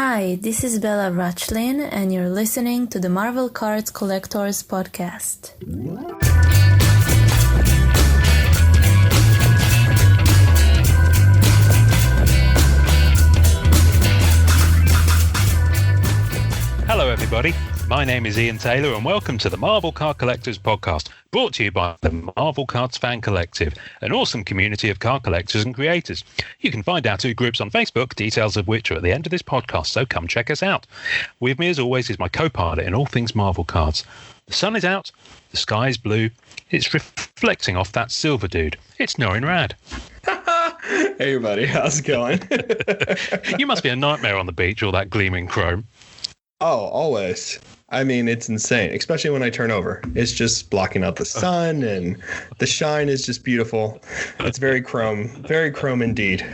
Hi, this is Bella Rachlin, and you're listening to the Marvel Cards Collectors Podcast. Hello everybody, my name is Ian Taylor and welcome to the Marvel Card Collectors Podcast, brought to you by the Marvel Cards Fan Collective, an awesome community of card collectors and creators. You can find our two groups on Facebook, details of which are at the end of this podcast, so come check us out. With me as always is my co-pilot in all things Marvel cards. The sun is out, the sky is blue, it's reflecting off that silver dude. It's Norrin Rad. Hey everybody, how's it going? You must be a nightmare on the beach, all that gleaming chrome. Oh, always. I mean, it's insane, especially when I turn over. It's just blocking out the sun, and the shine is just beautiful. It's very chrome indeed.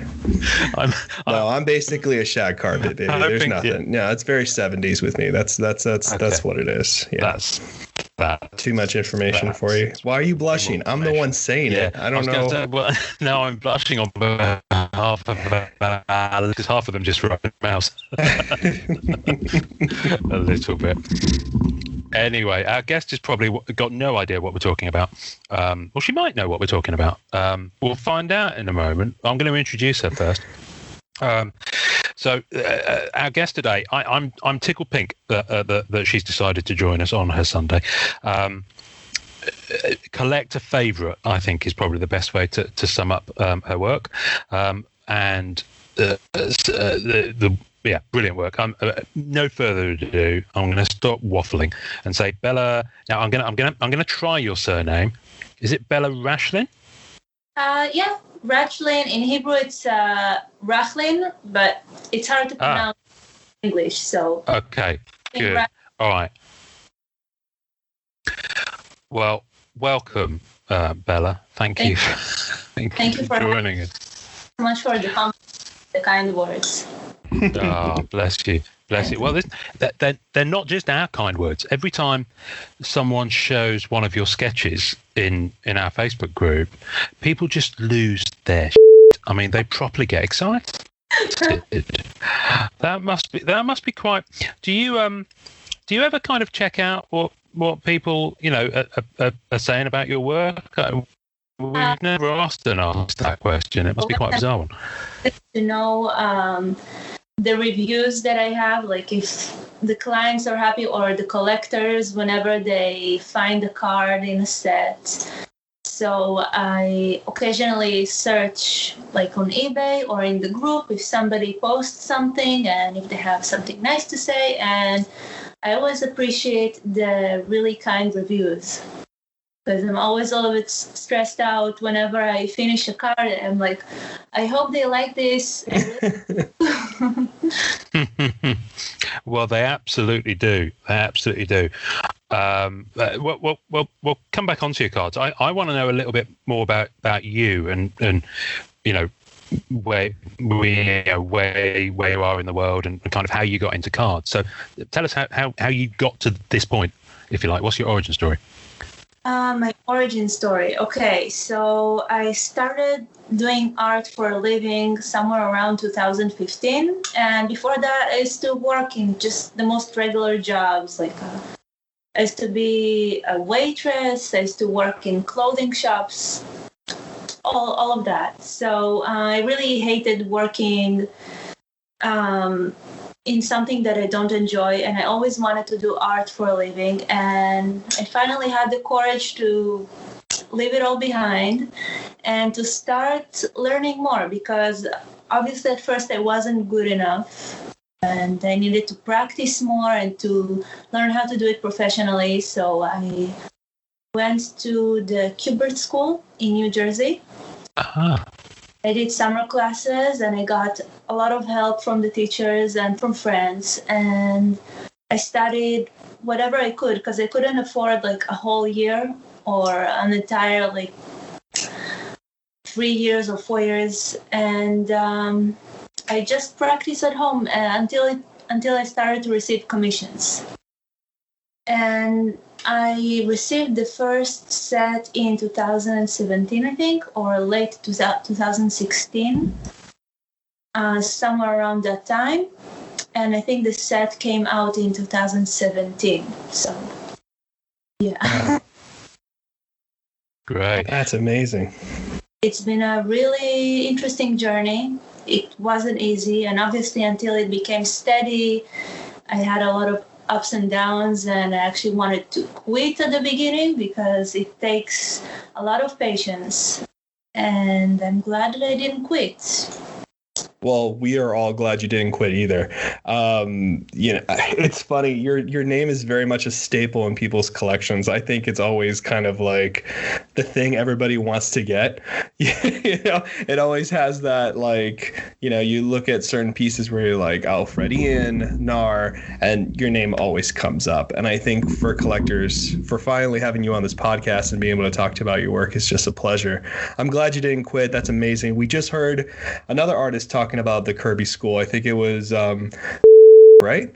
I'm basically a shag carpet, baby. There's nothing. Yeah, it's very 70s with me. That's what it is. Yeah. That's too much information for you. Why are you blushing? I'm the one saying it. I don't know. Now I'm blushing on behalf of because half of them just run mouse. A little bit. Anyway, our guest has probably got no idea what we're talking about. Well, she might know what we're talking about. We'll find out in a moment. I'm going to introduce her first. So our guest today, I'm tickled pink that she's decided to join us on her Sunday. Collector favourite, I think, is probably the best way to sum up her work. Brilliant work. No further ado, I'm going to stop waffling and say Bella. Now I'm going to try your surname. Is it Bella Rachlin? Yeah, Rachlin. In Hebrew, it's Rachlin, but it's hard to pronounce in English. So okay, good. All right. Well, welcome, Bella. Thank you. Thank you for joining us. So much for the kind words. Oh, bless you. Well, they're not just our kind words. Every time someone shows one of your sketches in our Facebook group, people just lose their shit. I mean, they properly get excited. That must be quite. Do you ever kind of check out what people are saying about your work? We've never asked that question. It must be quite a bizarre one. To know the reviews that I have, like if the clients are happy or the collectors whenever they find a card in a set. So I occasionally search like on eBay or in the group if somebody posts something and if they have something nice to say. And I always appreciate the really kind reviews. Because I'm always a little bit stressed out whenever I finish a card. I'm like, I hope they like this. Well, they absolutely do. We'll come back onto your cards. I want to know a little bit more about you and you know where you are in the world and kind of how you got into cards. So tell us how you got to this point, if you like. What's your origin story? My origin story. Okay, so I started doing art for a living somewhere around 2015. And before that, I used to work in just the most regular jobs. Like I used to be a waitress. I used to work in clothing shops, all of that. So I really hated working in something that I don't enjoy, and I always wanted to do art for a living, and I finally had the courage to leave it all behind and to start learning more, because obviously at first I wasn't good enough and I needed to practice more and to learn how to do it professionally. So I went to the Kubert School in New Jersey. Uh-huh. I did summer classes and I got a lot of help from the teachers and from friends, and I studied whatever I could because I couldn't afford like a whole year or an entire 3 years or 4 years, and I just practiced at home until I started to receive commissions. And I received the first set in 2017, I think, or late 2016, somewhere around that time. and I think the set came out in 2017. So, yeah. Great. That's amazing. It's been a really interesting journey. It wasn't easy, and obviously until it became steady, I had a lot of ups and downs, and I actually wanted to quit at the beginning because it takes a lot of patience. And I'm glad that I didn't quit. Well, we are all glad you didn't quit either. It's funny. Your name is very much a staple in people's collections. I think it's always kind of like the thing everybody wants to get. It always has that, like, you look at certain pieces where you're like, oh, Freddie in Nar, and your name always comes up. And I think for collectors, for finally having you on this podcast and being able to talk to you about your work is just a pleasure. I'm glad you didn't quit. That's amazing. We just heard another artist talking about the Kirby School. I think it was right?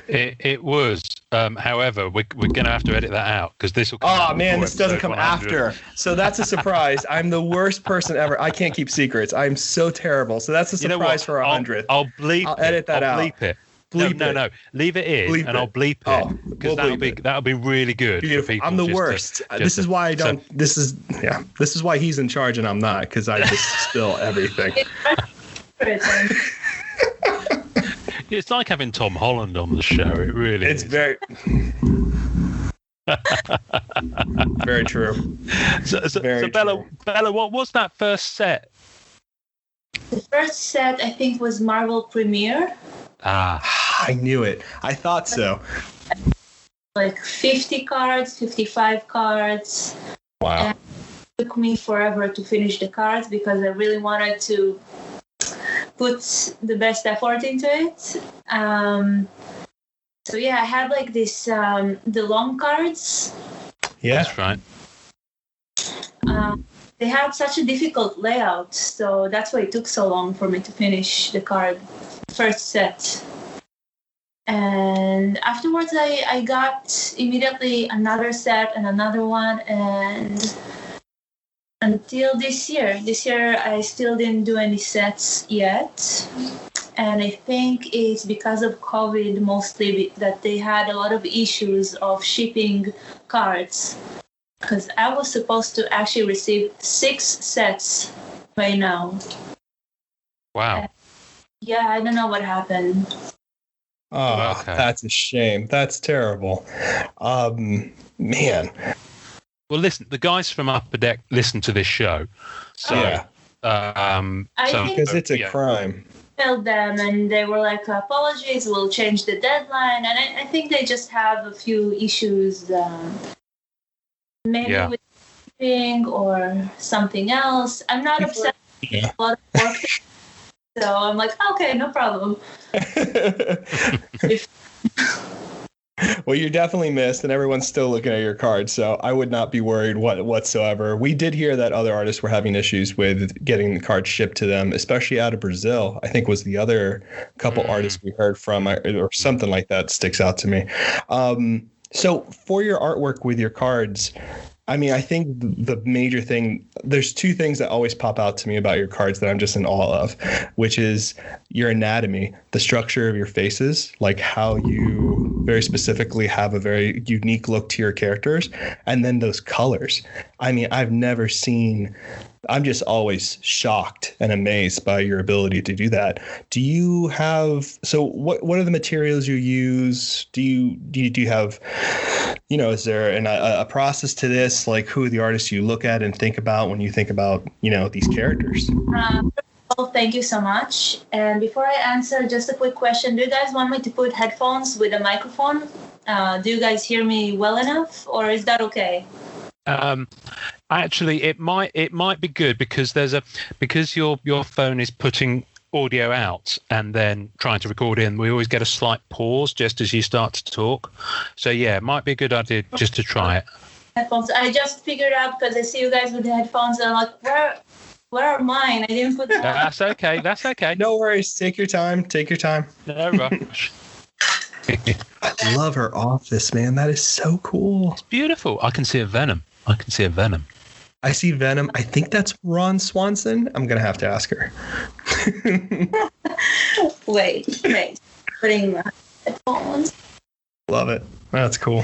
It was. However, we're going to have to edit that out because this will come Oh, man, this doesn't come 100. after. So that's a surprise. I'm the worst person ever. I can't keep secrets. I'm so terrible. So that's a surprise for 100th. I'll bleep it. I'll edit that out. Bleep it. Bleep no. Leave it in, bleep and I'll bleep it because that'll be really good. Beautiful. I'm the worst. This is why I don't. This is why he's in charge and I'm not, because I just spill everything. It's like having Tom Holland on the show. It really is. It's very very true. So Bella, what was that first set? The first set, I think, was Marvel Premiere. I knew it. I thought so. Like 50 cards, 55 cards. Wow. And it took me forever to finish the cards because I really wanted to put the best effort into it. So yeah, I had like this, the long cards. Yeah. That's right. They had such a difficult layout, so that's why it took so long for me to finish the first set. And afterwards, I got immediately another set and another one, and until this year. This year, I still didn't do any sets yet. And I think it's because of COVID mostly that they had a lot of issues of shipping cards. Because I was supposed to actually receive 6 sets by now. Wow. Yeah, I don't know what happened. Oh, okay. That's a shame. That's terrible. Man. Well, listen, the guys from Upper Deck listen to this show. So, yeah. I think because it's a crime. I emailed them and they were like, apologies, we'll change the deadline. And I think they just have a few issues. Maybe with shipping or something else. I'm not upset. Yeah. A lot of work. So I'm like, okay, no problem. Well, you're definitely missed, and everyone's still looking at your card, so I would not be worried whatsoever. We did hear that other artists were having issues with getting the cards shipped to them, especially out of Brazil. I think was the other couple artists we heard from, or something like that sticks out to me. So for your artwork with your cards, I mean, I think the major thing, there's 2 things that always pop out to me about your cards that I'm just in awe of, which is your anatomy, the structure of your faces, like how you very specifically have a very unique look to your characters, and then those colors. I mean, I'm just always shocked and amazed by your ability to do that. Do you have, so what are the materials you use? Do you have, is there a process to this? Like, who are the artists you look at and think about when you think about, these characters? Well, thank you so much. And before I answer, just a quick question. Do you guys want me to put headphones with a microphone? Do you guys hear me well enough, or is that okay? Actually, it might be good because because your phone is putting audio out and then trying to record in. We always get a slight pause just as you start to talk. So yeah, it might be a good idea just to try it. Headphones. I just figured out because I see you guys with the headphones, and I'm like, where are mine? I didn't put them. That's okay. No worries. Take your time. No rush. I love her office, man. That is so cool. It's beautiful. I can see a Venom. I see Venom. I think that's Ron Swanson. I'm going to have to ask her. Wait. putting my headphones. Love it. That's cool.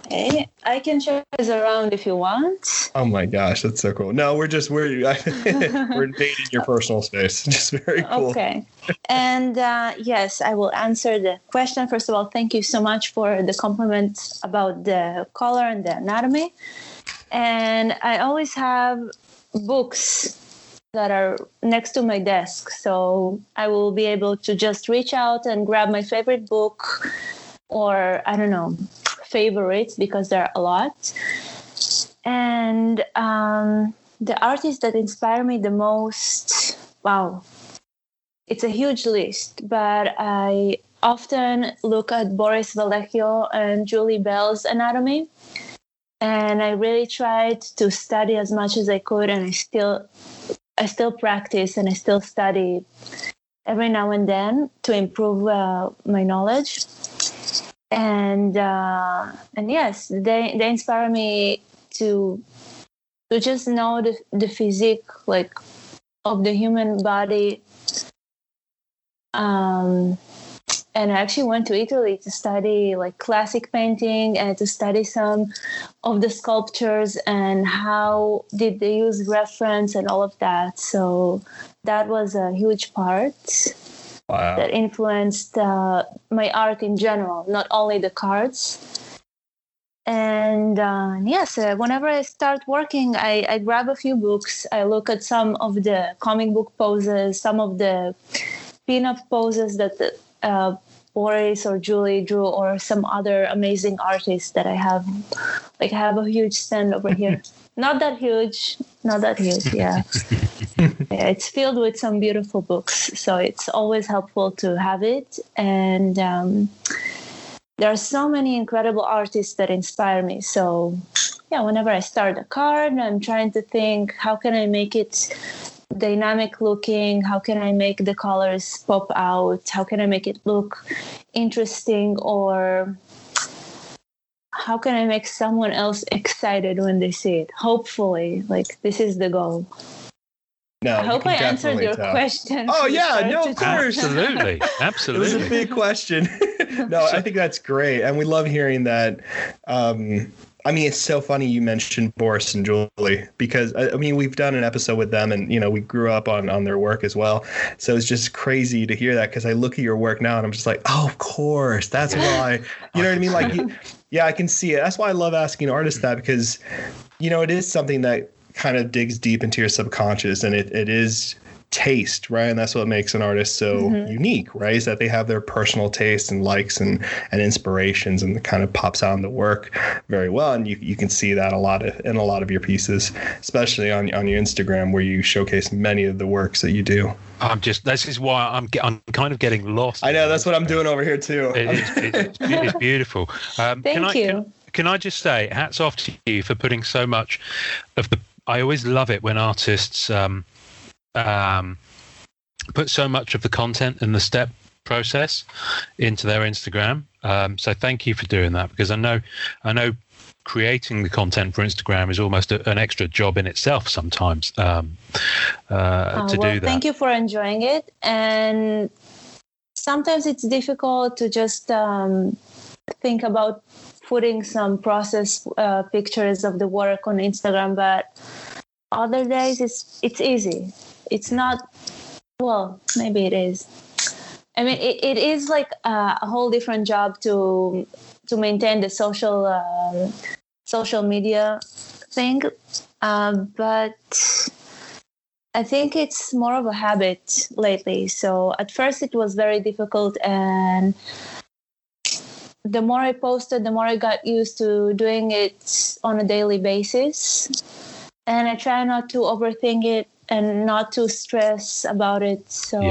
Okay, I can show this around if you want. Oh my gosh, that's so cool. No, we're invading your personal space. Just very cool. Okay. And yes, I will answer the question. First of all, thank you so much for the compliment about the color and the anatomy. And I always have books that are next to my desk. So I will be able to just reach out and grab my favorite book, or I don't know, favorites, because there are a lot. And the artists that inspire me the most, wow, it's a huge list, but I often look at Boris Vallejo and Julie Bell's anatomy, and I really tried to study as much as I could, and I still practice and I still study every now and then to improve my knowledge. And yes, they inspire me to just know the physique, like, of the human body. And I actually went to Italy to study like classic painting and to study some of the sculptures and how did they use reference and all of that. So that was a huge part. Wow. That influenced my art in general, not only the cards. And yes, whenever I start working, I grab a few books. I look at some of the comic book poses, some of the pin-up poses that Boris or Julie drew, or some other amazing artists that I have. Like, I have a huge stand over here. Not that huge, yeah. Yeah, it's filled with some beautiful books, so it's always helpful to have it. And there are so many incredible artists that inspire me. So yeah, whenever I start a card, I'm trying to think, how can I make it dynamic looking? How can I make the colors pop out? How can I make it look interesting? Or how can I make someone else excited when they see it? Hopefully, like, this is the goal. No, I hope I answered your question. Oh yeah, no, of course. Absolutely. It was a big question. No, I think that's great. And we love hearing that. I mean, it's so funny you mentioned Boris and Julie, because I mean, we've done an episode with them, and we grew up on their work as well. So it's just crazy to hear that, because I look at your work now and I'm just like, oh, of course, that's why. You know what I mean? Like, yeah, I can see it. That's why I love asking artists that, because it is something that kind of digs deep into your subconscious, and it is taste, right? And that's what makes an artist so unique, right? Is that they have their personal tastes and likes and inspirations, and it kind of pops out in the work very well. And you can see that in a lot of your pieces, especially on your Instagram, where you showcase many of the works that you do. This is why I'm kind of getting lost. I know, that's what I'm doing over here too. It's beautiful. Thank you. Can I just say, hats off to you for putting so much of the. I always love it when artists put so much of the content and the step process into their Instagram. So thank you for doing that, because I know creating the content for Instagram is almost an extra job in itself sometimes to do that. Thank you for enjoying it. And sometimes it's difficult to just think about putting some process pictures of the work on Instagram, but other days it's easy. It's not, well, maybe it is. I mean, it is like a whole different job to maintain the social media thing, but I think it's more of a habit lately. So at first it was very difficult, and the more I posted, the more I got used to doing it on a daily basis. And I try not to overthink it and not to stress about it. So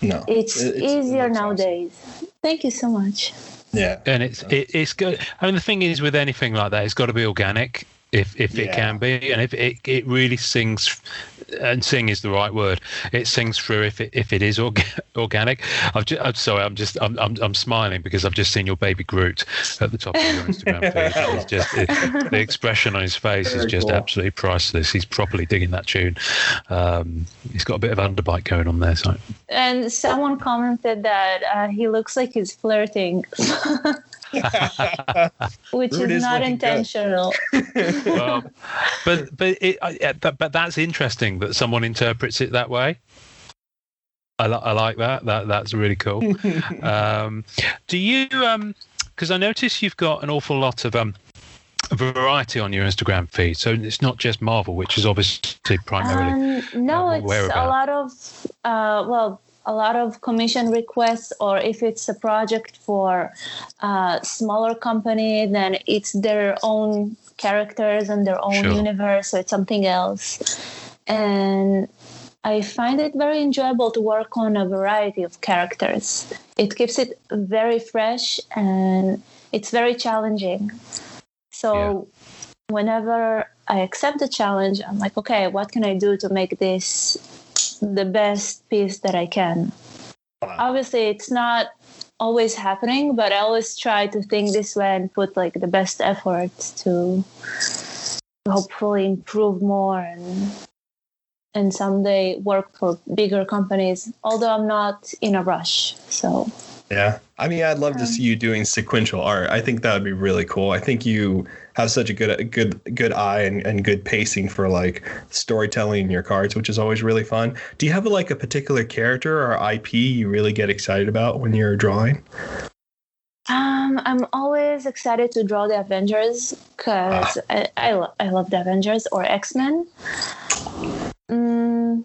no, it's easier nowadays. Awesome. Thank you so much. Yeah. And it's good. I mean, the thing is, with anything like that, it's got to be organic if it can be. And if it really sings and sing is the right word. It sings through if it is organic. I'm sorry. I'm smiling because I've just seen your baby Groot at the top of your Instagram feed. It's just the expression on his face is just absolutely priceless. He's properly digging that tune. He's got a bit of underbite going on there. So. And someone commented that he looks like he's flirting. Which is not intentional. Well, but that's interesting that someone interprets it that way. I like that. That's really cool. Do you? Because I notice you've got an awful lot of variety on your Instagram feed. So it's not just Marvel, which is obviously primarily. No, it's a lot of a lot of commission requests, or if it's a project for a smaller company, then it's their own characters and their own universe, so it's something else. And I find it very enjoyable to work on a variety of characters. It keeps it very fresh and it's very challenging. So whenever I accept the challenge, I'm like, okay, what can I do to make this the best piece that I can? Obviously, it's not always happening, but I always try to think this way and put like the best effort to hopefully improve more and someday work for bigger companies, although I'm not in a rush. So yeah, I mean, I'd love to see you doing sequential art. I think that would be really cool. I think you have such a good eye and good pacing for like storytelling in your cards, which is always really fun. Do you have like a particular character or IP you really get excited about when you're drawing? I'm always excited to draw the Avengers because I love the Avengers, or X-Men.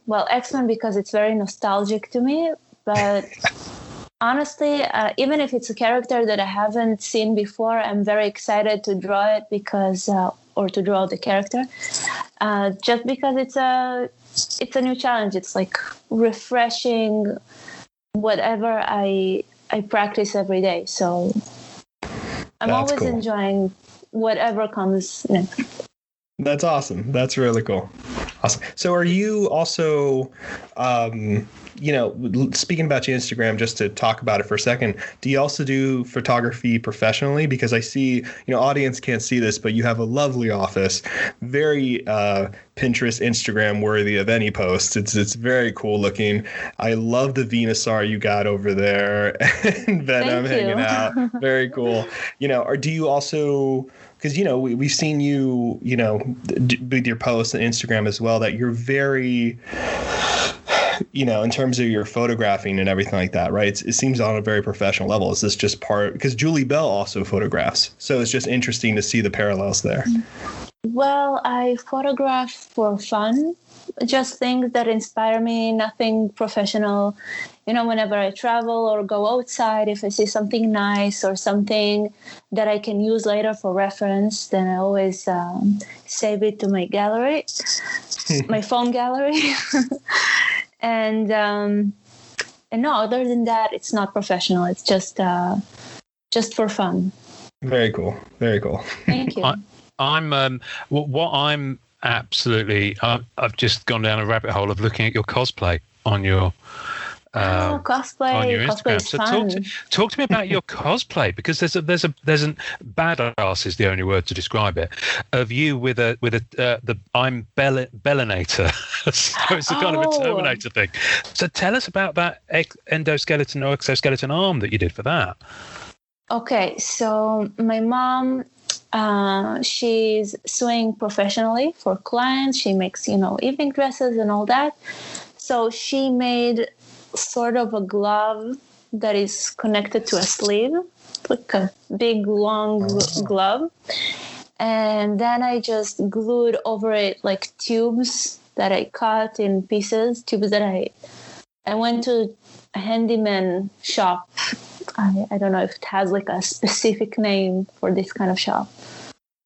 Well, X-Men because it's very nostalgic to me, but honestly, even if it's a character that I haven't seen before, I'm very excited to draw it because, or to draw the character, just because it's a new challenge. It's like refreshing whatever I practice every day. So I'm always enjoying whatever comes next. That's awesome. That's really cool. Awesome. So are you also, speaking about your Instagram, just to talk about it for a second, do you also do photography professionally? Because I see, audience can't see this, but you have a lovely office, very Pinterest, Instagram worthy of any post. It's very cool looking. I love the Venusaur you got over there and Venom hanging out. Very cool. Or do you also... Because, we've seen you, with your posts on Instagram as well, that you're very, in terms of your photographing and everything like that, right? It seems on a very professional level. Is this just part, because Julie Bell also photographs. So it's just interesting to see the parallels there. Well, I photograph for fun, just things that inspire me, nothing professional. Whenever I travel or go outside, if I see something nice or something that I can use later for reference, then I always save it to my gallery, my phone gallery. And no, other than that, it's not professional. It's just for fun. Very cool. Very cool. Thank you. I'm absolutely. I've just gone down a rabbit hole of looking at your cosplay on your. Cosplay on your Instagram. Is so fun. talk to me about your cosplay, because there's an badass is the only word to describe it, of you with the I'm Bellinator. So it's a kind of a Terminator thing. So tell us about that endoskeleton or exoskeleton arm that you did for that. Okay, so my mom, she's sewing professionally for clients. She makes evening dresses and all that. So she made sort of a glove that is connected to a sleeve, like a big long glove, and then I just glued over it like tubes that I cut in pieces, tubes that I went to a handyman shop. I don't know if it has like a specific name for this kind of shop,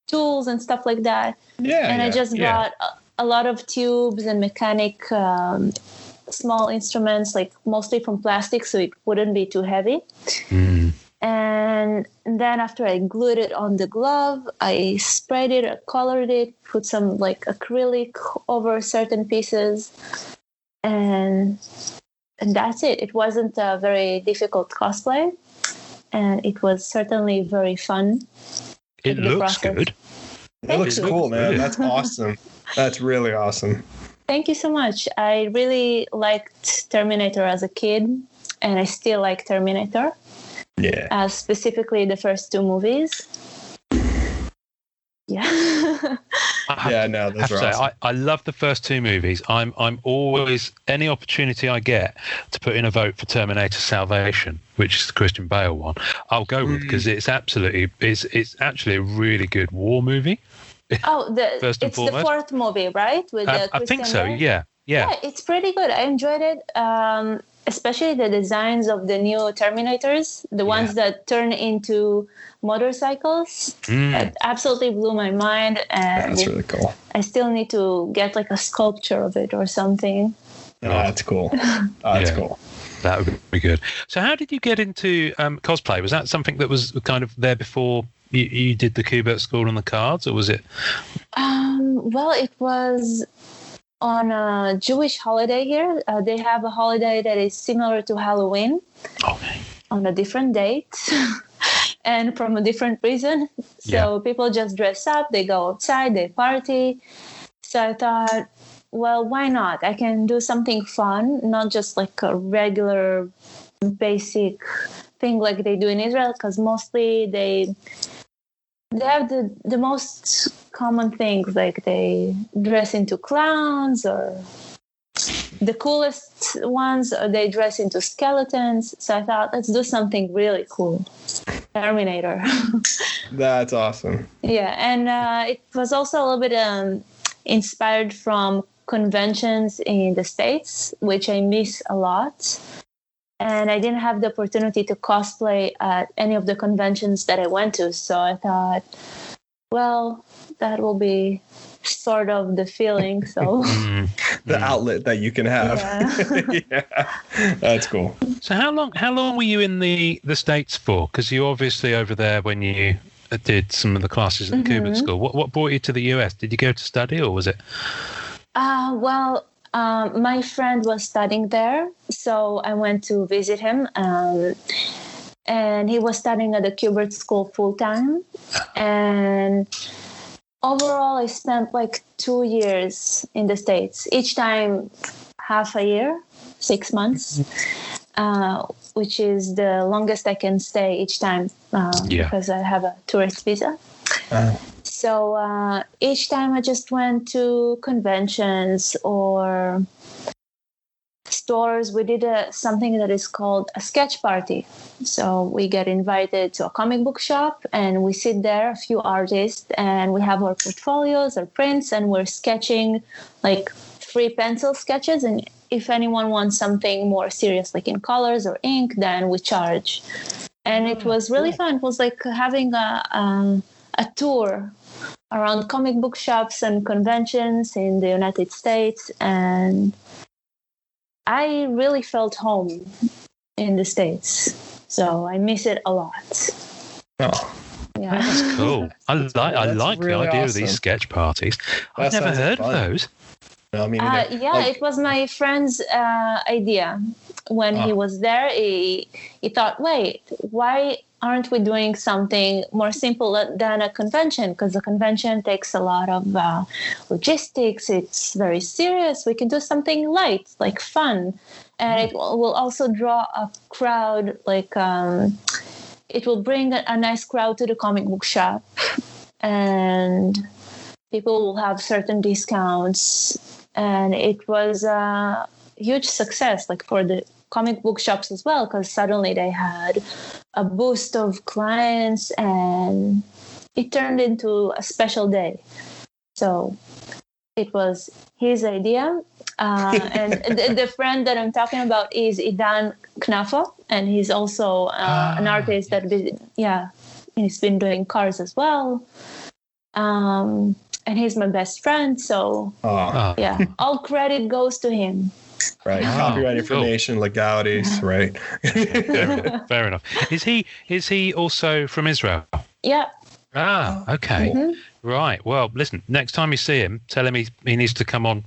tools and stuff like that. I just got a lot of tubes and mechanic small instruments, like mostly from plastic, so it wouldn't be too heavy. And then after I glued it on the glove, I sprayed it, I colored it, put some like acrylic over certain pieces, and that's it. It wasn't a very difficult cosplay, and it was certainly very fun. It looks good. It looks cool, man. That's awesome. That's really awesome. Thank you so much. I really liked Terminator as a kid, and I still like Terminator. Yeah. Specifically the first two movies. Yeah. No, those are awesome. I love the first two movies. I'm always, any opportunity I get to put in a vote for Terminator Salvation, which is the Christian Bale one, I'll go with, because it's actually a really good war movie. Oh, it's the fourth movie, right? With the I think so. Bale? Yeah, it's pretty good. I enjoyed it. Especially the designs of the new Terminators, the ones that turn into motorcycles. That absolutely blew my mind. And that's really cool. I still need to get like a sculpture of it or something. Oh, that's cool. That's cool. That would be good. So how did you get into cosplay? Was that something that was kind of there before you did the Kubert School on the cards, or was it? Well, it was on a Jewish holiday here. They have a holiday that is similar to Halloween. Okay. On a different date and from a different reason. So people just dress up, they go outside, they party. So I thought, well, why not? I can do something fun, not just like a regular basic thing like they do in Israel, because mostly they have the most common things, like they dress into clowns, or the coolest ones, or they dress into skeletons. So I thought, let's do something really cool. Terminator. That's awesome. Yeah, and it was also a little bit inspired from conventions in the States, which I miss a lot. And I didn't have the opportunity to cosplay at any of the conventions that I went to. So I thought, well, that will be sort of the feeling. So the outlet that you can have. Yeah. That's cool. So how long were you in the States for? Because you're obviously over there when you did some of the classes at the Kubert School. What brought you to the US? Did you go to study, or was it? My friend was studying there, so I went to visit him. And he was studying at the Kubert School full time. And overall, I spent like 2 years in the States, each time half a year, 6 months, which is the longest I can stay each time because I have a tourist visa. So each time I just went to conventions or stores. We did something that is called a sketch party. So we get invited to a comic book shop and we sit there, a few artists, and we have our portfolios, our prints, and we're sketching like free pencil sketches. And if anyone wants something more serious, like in colors or ink, then we charge. And it was really fun. It was like having a tour around comic book shops and conventions in the United States. And I really felt home in the States. So I miss it a lot. Oh, yeah. That's cool. I like really the idea awesome. of these sketch parties. I've That never sounds heard fun. of those. No, I mean, It was my friend's idea. When he was there, he thought, wait, why aren't we doing something more simple than a convention? Because a convention takes a lot of logistics. It's very serious. We can do something light, like fun. And it will also draw a crowd, like it will bring a nice crowd to the comic book shop. And people will have certain discounts. And it was a huge success, like for the comic book shops as well, because suddenly they had a boost of clients and it turned into a special day. So it was his idea. And the friend that I'm talking about is Idan Knafo, and he's also an artist that, he's been doing cars as well. And he's my best friend. So, all credit goes to him. Right. Oh, Copyright cool. information, legalities, right? Fair enough. Is he also from Israel? Yeah. Ah, okay. Mhm. Right. Well, listen, next time you see him, tell him he needs to come on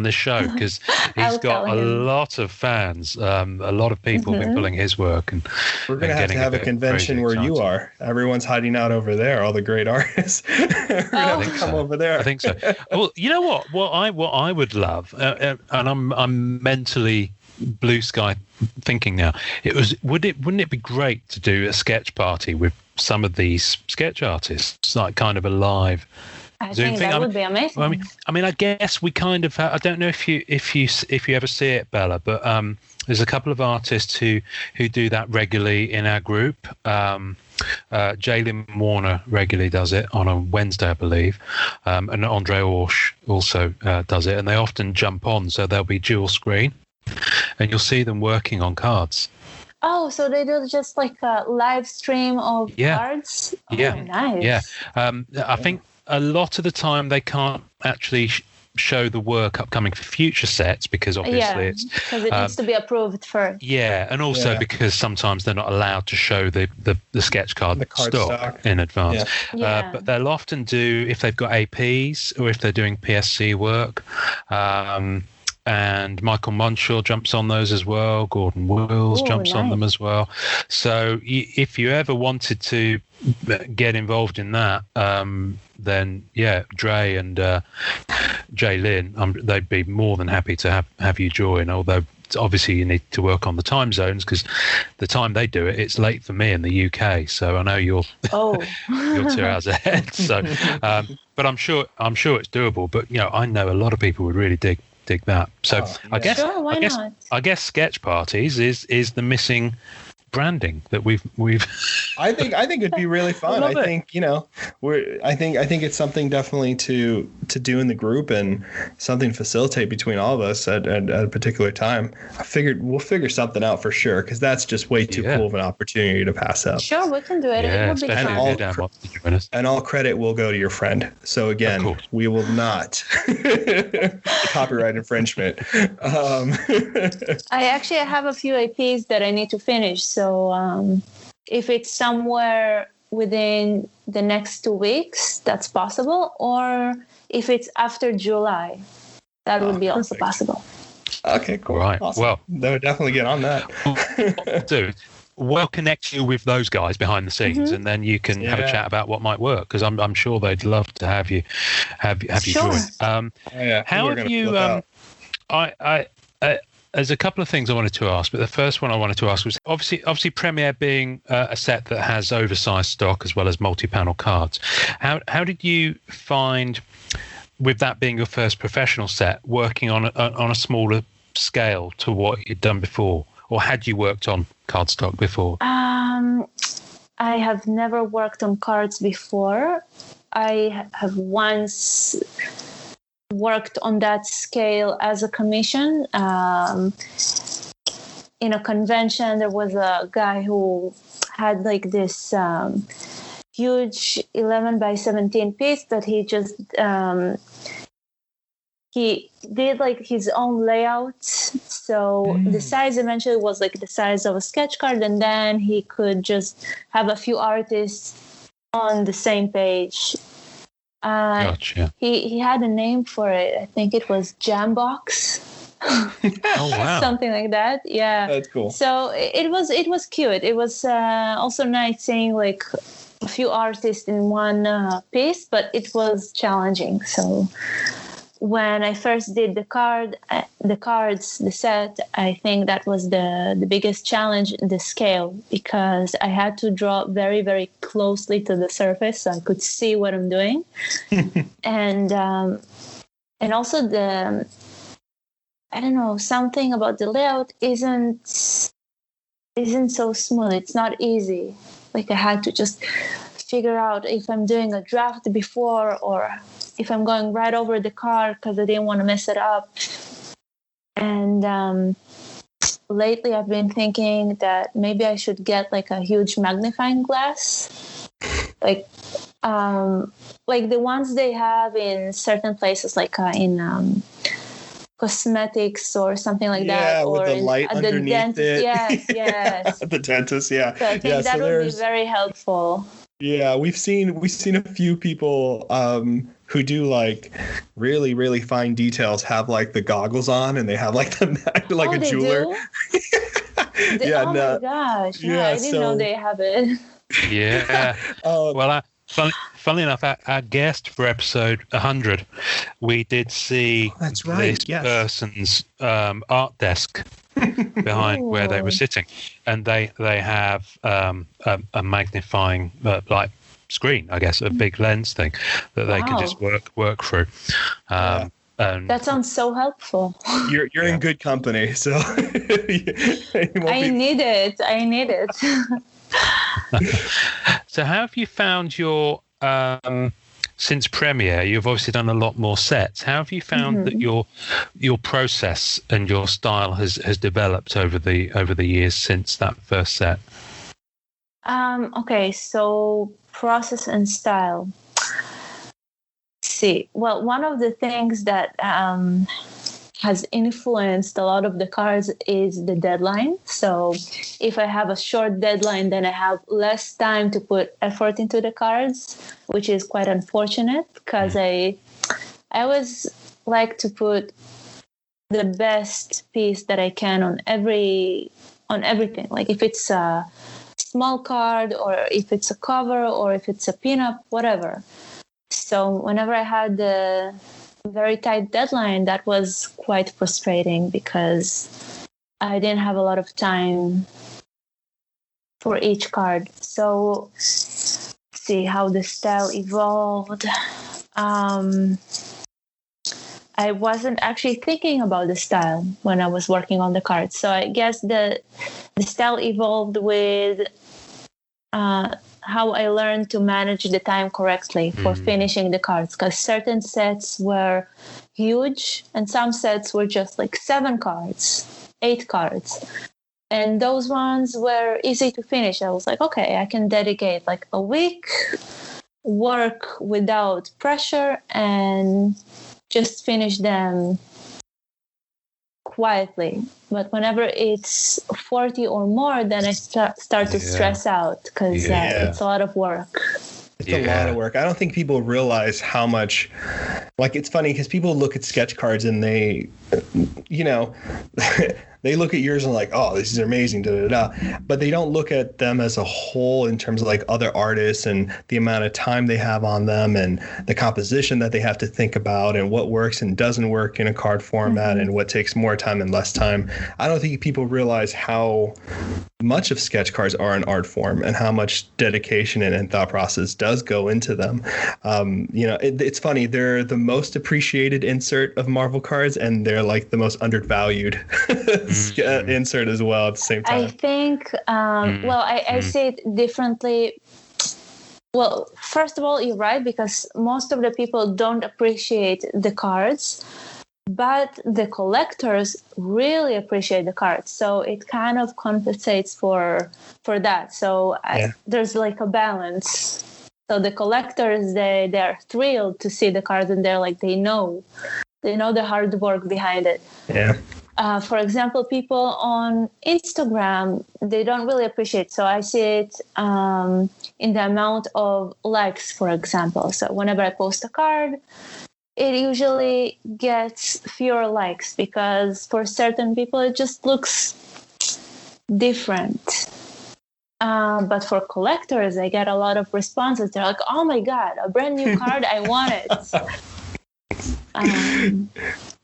this show, because he's I'll got tell a him. lot of fans. A lot of people have been pulling his work, and We're going to have to have a convention where you are. Everyone's hiding out over there. All the great artists. We're going to have to come over there. I think so. Well, you know what? What I would love, and I'm mentally blue sky thinking now. Wouldn't it be great to do a sketch party with some of these sketch artists, like kind of a live Zoom think thing? that would be amazing. I mean, I guess we kind of. I don't know if you ever see it, Bella, but there's a couple of artists who do that regularly in our group. Jalen Warner regularly does it on a Wednesday, I believe, and Andre Orsh also does it, and they often jump on, so they'll be dual screen, and you'll see them working on cards. Oh, so they do just like a live stream of cards? Oh, yeah, nice. Yeah, I think a lot of the time they can't actually show the work upcoming for future sets, because obviously it's because it needs to be approved first. Yeah, and also because sometimes they're not allowed to show the sketch card stock in advance. But they'll often do, if they've got APs or if they're doing PSC work. And Michael Monshaw jumps on those as well. Gordon Wills jumps on them as well. So if you ever wanted to get involved in that, then Dre and Jay Lynn, they'd be more than happy to have you join. Although obviously you need to work on the time zones, because the time they do it, it's late for me in the UK. So I know you're 2 hours ahead. So, but I'm sure it's doable. But I know a lot of people would really dig that. So I guess sketch parties is the missing branding that we've I think it'd be really fun. I think it's something definitely to do in the group, and something to facilitate between all of us at a particular time. I figured we'll figure something out for sure, because that's just way too cool of an opportunity to pass up. Sure, we can do it. Yeah, it would be fun. And all credit will go to your friend. So again, we will not copyright infringement. I have a few APs that I need to finish. So if it's somewhere within the next 2 weeks, that's possible. Or if it's after July, that would be also possible. Okay, cool. Right. Awesome. Well, they'll definitely get on that. Dude, we'll connect you with those guys behind the scenes, and then you can have a chat about what might work, because I'm sure they'd love to have you join. How have you? There's a couple of things I wanted to ask, but the first one I wanted to ask was obviously Premiere being a set that has oversized stock as well as multi-panel cards. How did you find, with that being your first professional set, working on a smaller scale to what you'd done before, or had you worked on cardstock before? I have never worked on cards before. I have once worked on that scale as a commission. In a convention, there was a guy who had like this huge 11 by 17 piece that he just he did like his own layout. So the size eventually was like the size of a sketch card, and then he could just have a few artists on the same page. Gotcha. He had a name for it. I think it was Jambox. Oh wow! Something like that. Yeah, that's cool. So it was cute. It was also nice seeing like a few artists in one piece, but it was challenging. So when I first did the set, I think that was the biggest challenge, the scale, because I had to draw very, very closely to the surface so I could see what I'm doing. and also I don't know, something about the layout isn't so smooth. It's not easy. Like I had to just figure out if I'm doing a draft before or if I'm going right over the card because I didn't want to mess it up. And lately I've been thinking that maybe I should get like a huge magnifying glass, like the ones they have in certain places, like in cosmetics or something like Yeah, that, with or the light at underneath dentist. it. Yes. The dentist, yeah. So I think Yeah, that so would be there's very helpful. yeah, we've seen a few people who do like really, really fine details have like the goggles on and they have like the like Oh, a they jeweler. do? Yeah, Oh no, my gosh. No, yeah, I didn't know so they have it. Yeah. Well, funnily enough, our guest for episode 100, we did see that's right. this Yes. person's art desk behind where they were Ooh. sitting, and they have a magnifying like screen, I guess, a big lens thing that they can just work through. Yeah. And That sounds so helpful. You're in good company, so I need it. So how have you found your since premiere? You've obviously done a lot more sets. How have you found that your process and your style has developed over the years since that first set? Okay, so process and style. See, well, one of the things that has influenced a lot of the cards is the deadline. So if I have a short deadline, then I have less time to put effort into the cards, which is quite unfortunate because I always like to put the best piece that I can on everything. Like if it's a small card or if it's a cover or if it's a pinup, whatever. So whenever I had the very tight deadline, that was quite frustrating because I didn't have a lot of time for each card. So see how the style evolved. I wasn't actually thinking about the style when I was working on the cards. So I guess the style evolved with how I learned to manage the time correctly for finishing the cards, because certain sets were huge and some sets were just like 7 cards, 8 cards. And those ones were easy to finish. I was like, okay, I can dedicate like a week, work without pressure, and just finish them quietly. But whenever it's 40 or more, then I start to stress out because it's a lot of work. It's a lot of work. I don't think people realize how much, like, it's funny because people look at sketch cards and they, they look at yours and like, oh, this is amazing, da, da, da. But they don't look at them as a whole in terms of like other artists and the amount of time they have on them and the composition that they have to think about and what works and doesn't work in a card format and what takes more time and less time. I don't think people realize how much of sketch cards are an art form and how much dedication and thought process does go into them. It's funny. They're the most appreciated insert of Marvel cards and they're like the most undervalued insert as well at the same time. I think, I say it differently. Well, first of all, you're right, because most of the people don't appreciate the cards, but the collectors really appreciate the cards. So it kind of compensates for that. So there's like a balance. So the collectors, they're thrilled to see the cards and they're like, they know the hard work behind it. Yeah. For example, people on Instagram, they don't really appreciate. So I see it in the amount of likes, for example. So whenever I post a card, it usually gets fewer likes because for certain people, it just looks different. But for collectors, I get a lot of responses. They're like, oh my God, a brand new card, I want it.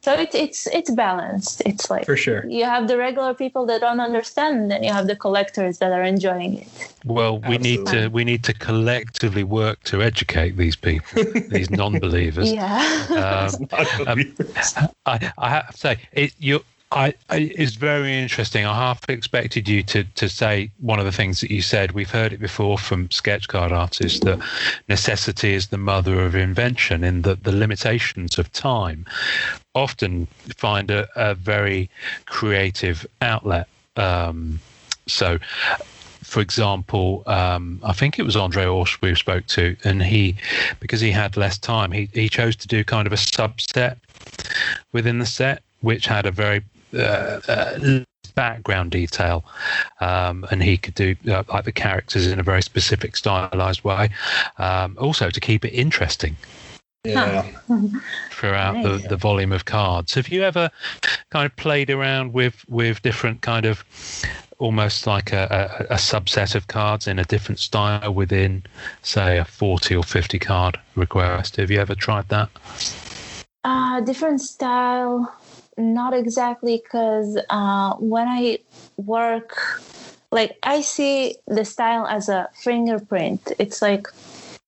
So it's balanced. It's like, for sure, you have the regular people that don't understand, and then you have the collectors that are enjoying it. Well, we need to collectively work to educate these people, these non-believers. Yeah. I have to say, it's very interesting. I half expected you to say one of the things that you said. We've heard it before from sketch card artists that necessity is the mother of invention, in that the limitations of time often find a very creative outlet. So, for example, I think it was Andre Orsh we spoke to, and because he had less time, he chose to do kind of a subset within the set. which had a very background detail, and he could do like the characters in a very specific stylized way, also to keep it interesting throughout the volume of cards. Have you ever kind of played around with different kind of almost like a subset of cards in a different style within, say, a 40 or 50 card request? Have you ever tried that? Different style, not exactly, because when I work, like, I see the style as a fingerprint. It's like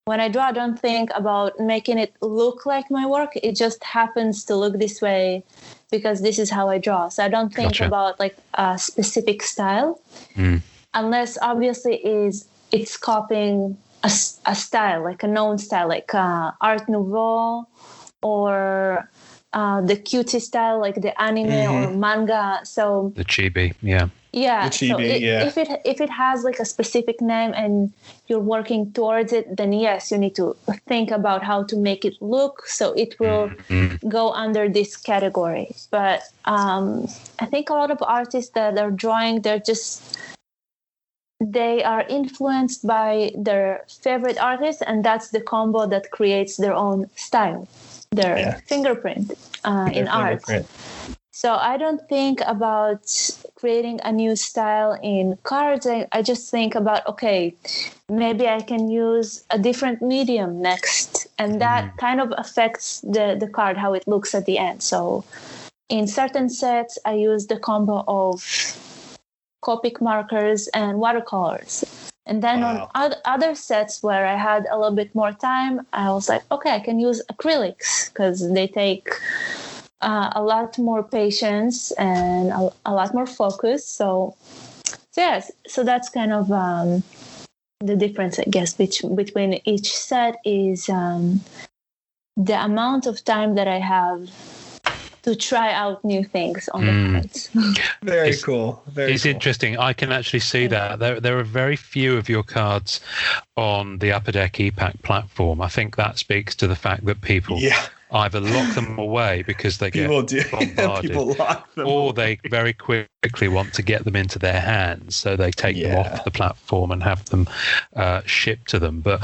when I draw, I don't think about making it look like my work. It just happens to look this way because this is how I draw. So I don't think about like a specific style, unless obviously it's copying a style, like a known style, like Art Nouveau or the cutie style, like the anime or manga. So the chibi, yeah. Yeah. The chibi, so if it has like a specific name and you're working towards it, then yes, you need to think about how to make it look so it will go under this category. But I think a lot of artists that are drawing, they are influenced by their favorite artist, and that's the combo that creates their own style, their fingerprint in art. So I don't think about creating a new style in cards. I just think about, okay, maybe I can use a different medium next. And that kind of affects the card, how it looks at the end. So in certain sets, I use the combo of Copic markers and watercolors. And then on other sets where I had a little bit more time, I was like, okay, I can use acrylics because they take a lot more patience and a lot more focus. So yes, so that's kind of the difference, I guess, between each set is the amount of time that I have to try out new things on the cards. Very cool. It's interesting. I can actually see that. There are very few of your cards on the Upper Deck EPAC platform. I think that speaks to the fact that people either lock them away because they get bombarded, people lock them or away. they very quickly want to get them into their hands, so they take them off the platform and have them shipped to them. But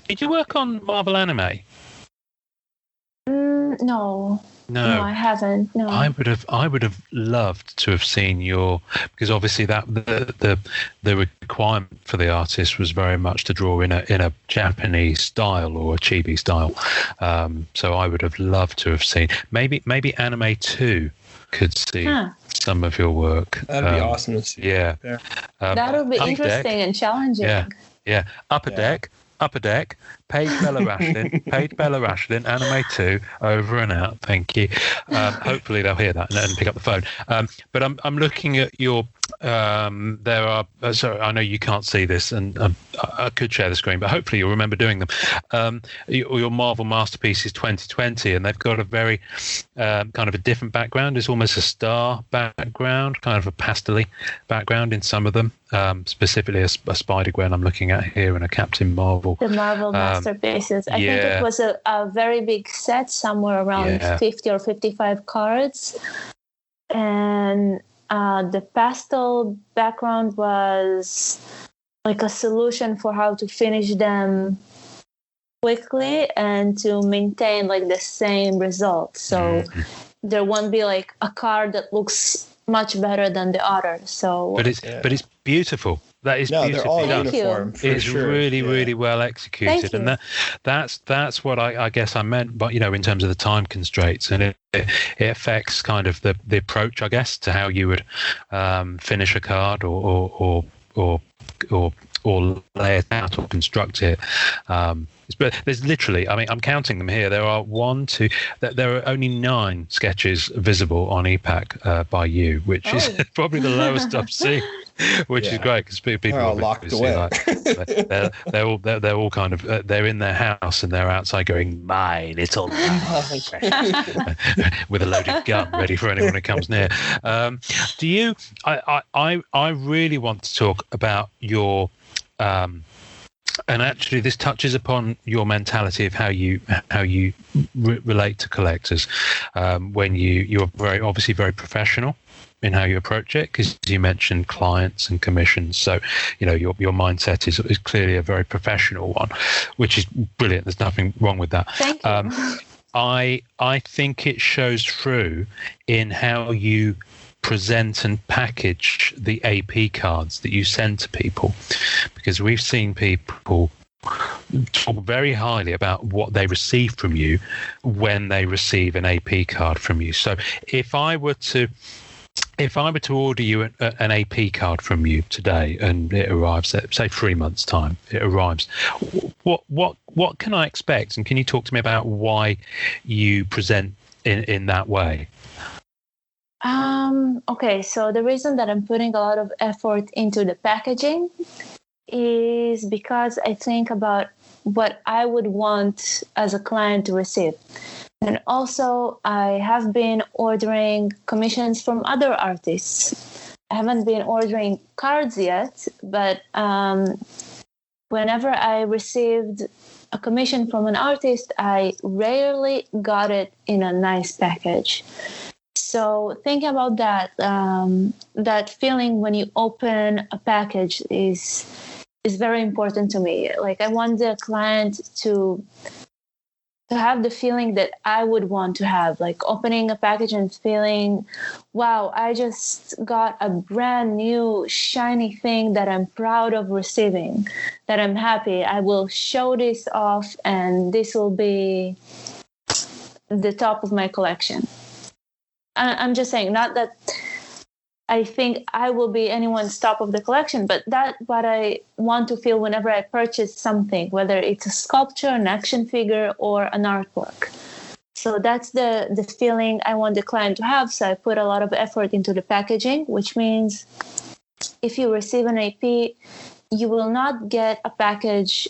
did you work on Marvel Anime? No, I haven't. No, I would have loved to have seen your, because obviously that the requirement for the artist was very much to draw in a Japanese style or a chibi style. So I would have loved to have seen maybe Anime 2 could see some of your work. That'd be awesome to see. Yeah, that would be interesting and challenging. Yeah. Upper Deck, Paige Bella Rachlin, Anime 2, over and out. Thank you. Hopefully they'll hear that and pick up the phone. But I'm looking at your. There are. Sorry, I know you can't see this, and I could share the screen, but hopefully you'll remember doing them. Your Marvel Masterpieces 2020, and they've got a very kind of a different background. It's almost a star background, kind of a pastel-y background in some of them. Specifically a Spider-Gwen I'm looking at here, and a Captain Marvel. The Marvel Masterpieces. I think it was a very big set, somewhere around 50 or 55 cards. And the pastel background was like a solution for how to finish them quickly and to maintain like the same result. So there won't be like a card that looks much better than the other. So but it's beautiful. That is beautiful. They're all uniform. It's really well executed, and that's what I guess I meant. But in terms of the time constraints, and it affects kind of the approach, I guess, to how you would finish a card or lay it out or construct it. But there's literally, I mean, I'm counting them here. There are there are only 9 sketches visible on EPAC by you, which is probably the lowest I've seen, which is great because people are all locked away. They're all kind of they're in their house and they're outside going, "My little mouse," with a loaded gun ready for anyone who comes near. Do you? I really want to talk about your And actually, this touches upon your mentality of how you relate to collectors. When you're obviously very professional in how you approach it, because you mentioned clients and commissions. So, your mindset is clearly a very professional one, which is brilliant. There's nothing wrong with that. Thank you. I think it shows through in how you present and package the AP cards that you send to people, because we've seen people talk very highly about what they receive from you when they receive an AP card from you. So if I were to order you an AP card from you today, and it arrives at, say, 3 months' time, it arrives, what can I expect? And can you talk to me about why you present in that way? Okay, so the reason that I'm putting a lot of effort into the packaging is because I think about what I would want as a client to receive. And also, I have been ordering commissions from other artists. I haven't been ordering cards yet, but whenever I received a commission from an artist, I rarely got it in a nice package. So thinking about that, that feeling when you open a package is very important to me. Like, I want the client to have the feeling that I would want to have, like opening a package and feeling, wow, I just got a brand new shiny thing that I'm proud of receiving, that I'm happy. I will show this off, and this will be the top of my collection. I'm just saying, not that I think I will be anyone's top of the collection, but that's what I want to feel whenever I purchase something, whether it's a sculpture, an action figure, or an artwork. So that's the feeling I want the client to have. So I put a lot of effort into the packaging, which means if you receive an AP, you will not get a package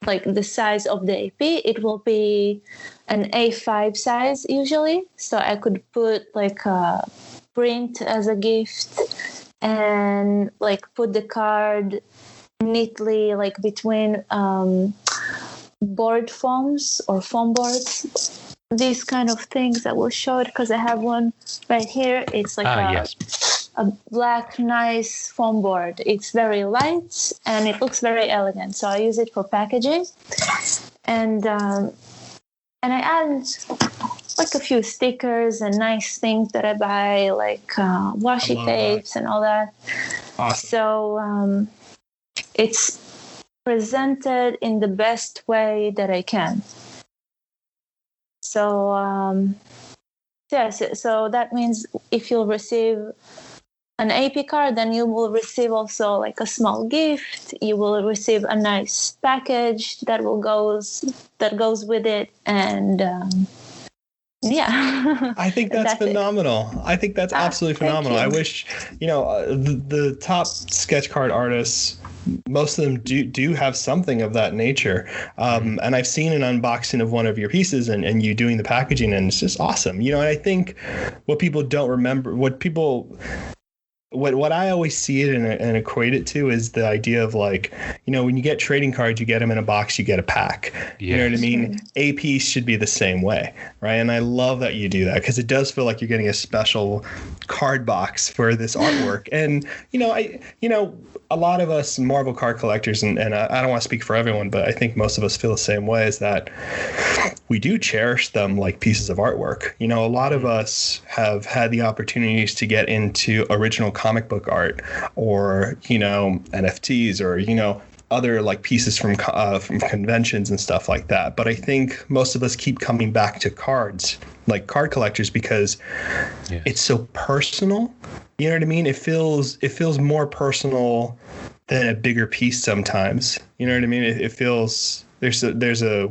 like the size of the AP. It will be an A5 size usually. So I could put like a print as a gift and like put the card neatly like between board foams or foam boards, these kind of things. I will show it because I have one right here. It's like a black nice foam board. It's very light and it looks very elegant, so I use it for packaging. And I add like a few stickers and nice things that I buy, like washi tapes and all that. Awesome. So it's presented in the best way that I can. So yes, so that means if you'll receive an AP card, then you will receive also like a small gift. You will receive a nice package that goes with it, and yeah. I think that's phenomenal. I think that's absolutely phenomenal. I wish, the top sketch card artists, most of them do have something of that nature. And I've seen an unboxing of one of your pieces and you doing the packaging, and it's just awesome. And I think what people don't remember, what I always see it and equate it to is the idea of like, when you get trading cards, you get them in a box, you get a pack. Yes. You know what I mean? AP should be the same way, right? And I love that you do that, because it does feel like you're getting a special card box for this artwork. And, a lot of us Marvel card collectors, and I don't want to speak for everyone, but I think most of us feel the same way, is that we do cherish them like pieces of artwork. A lot of us have had the opportunities to get into original comic book art, or, NFTs, or, other like pieces from conventions and stuff like that. But I think most of us keep coming back to cards, like card collectors, because it's so personal. You know what I mean? It feels more personal than a bigger piece sometimes. You know what I mean? It feels there's a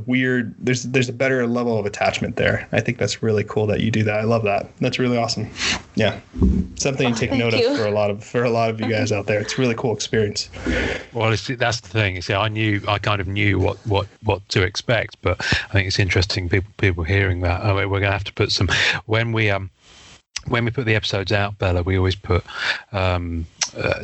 better level of attachment there. I think that's really cool that you do that. I love that. That's really awesome. Yeah, something to take note of for a lot of you guys out there. It's a really cool experience. Well, that's the thing. I kind of knew what to expect, but I think it's interesting people hearing that. We're going to have to put some when we put the episodes out, Bella. We always put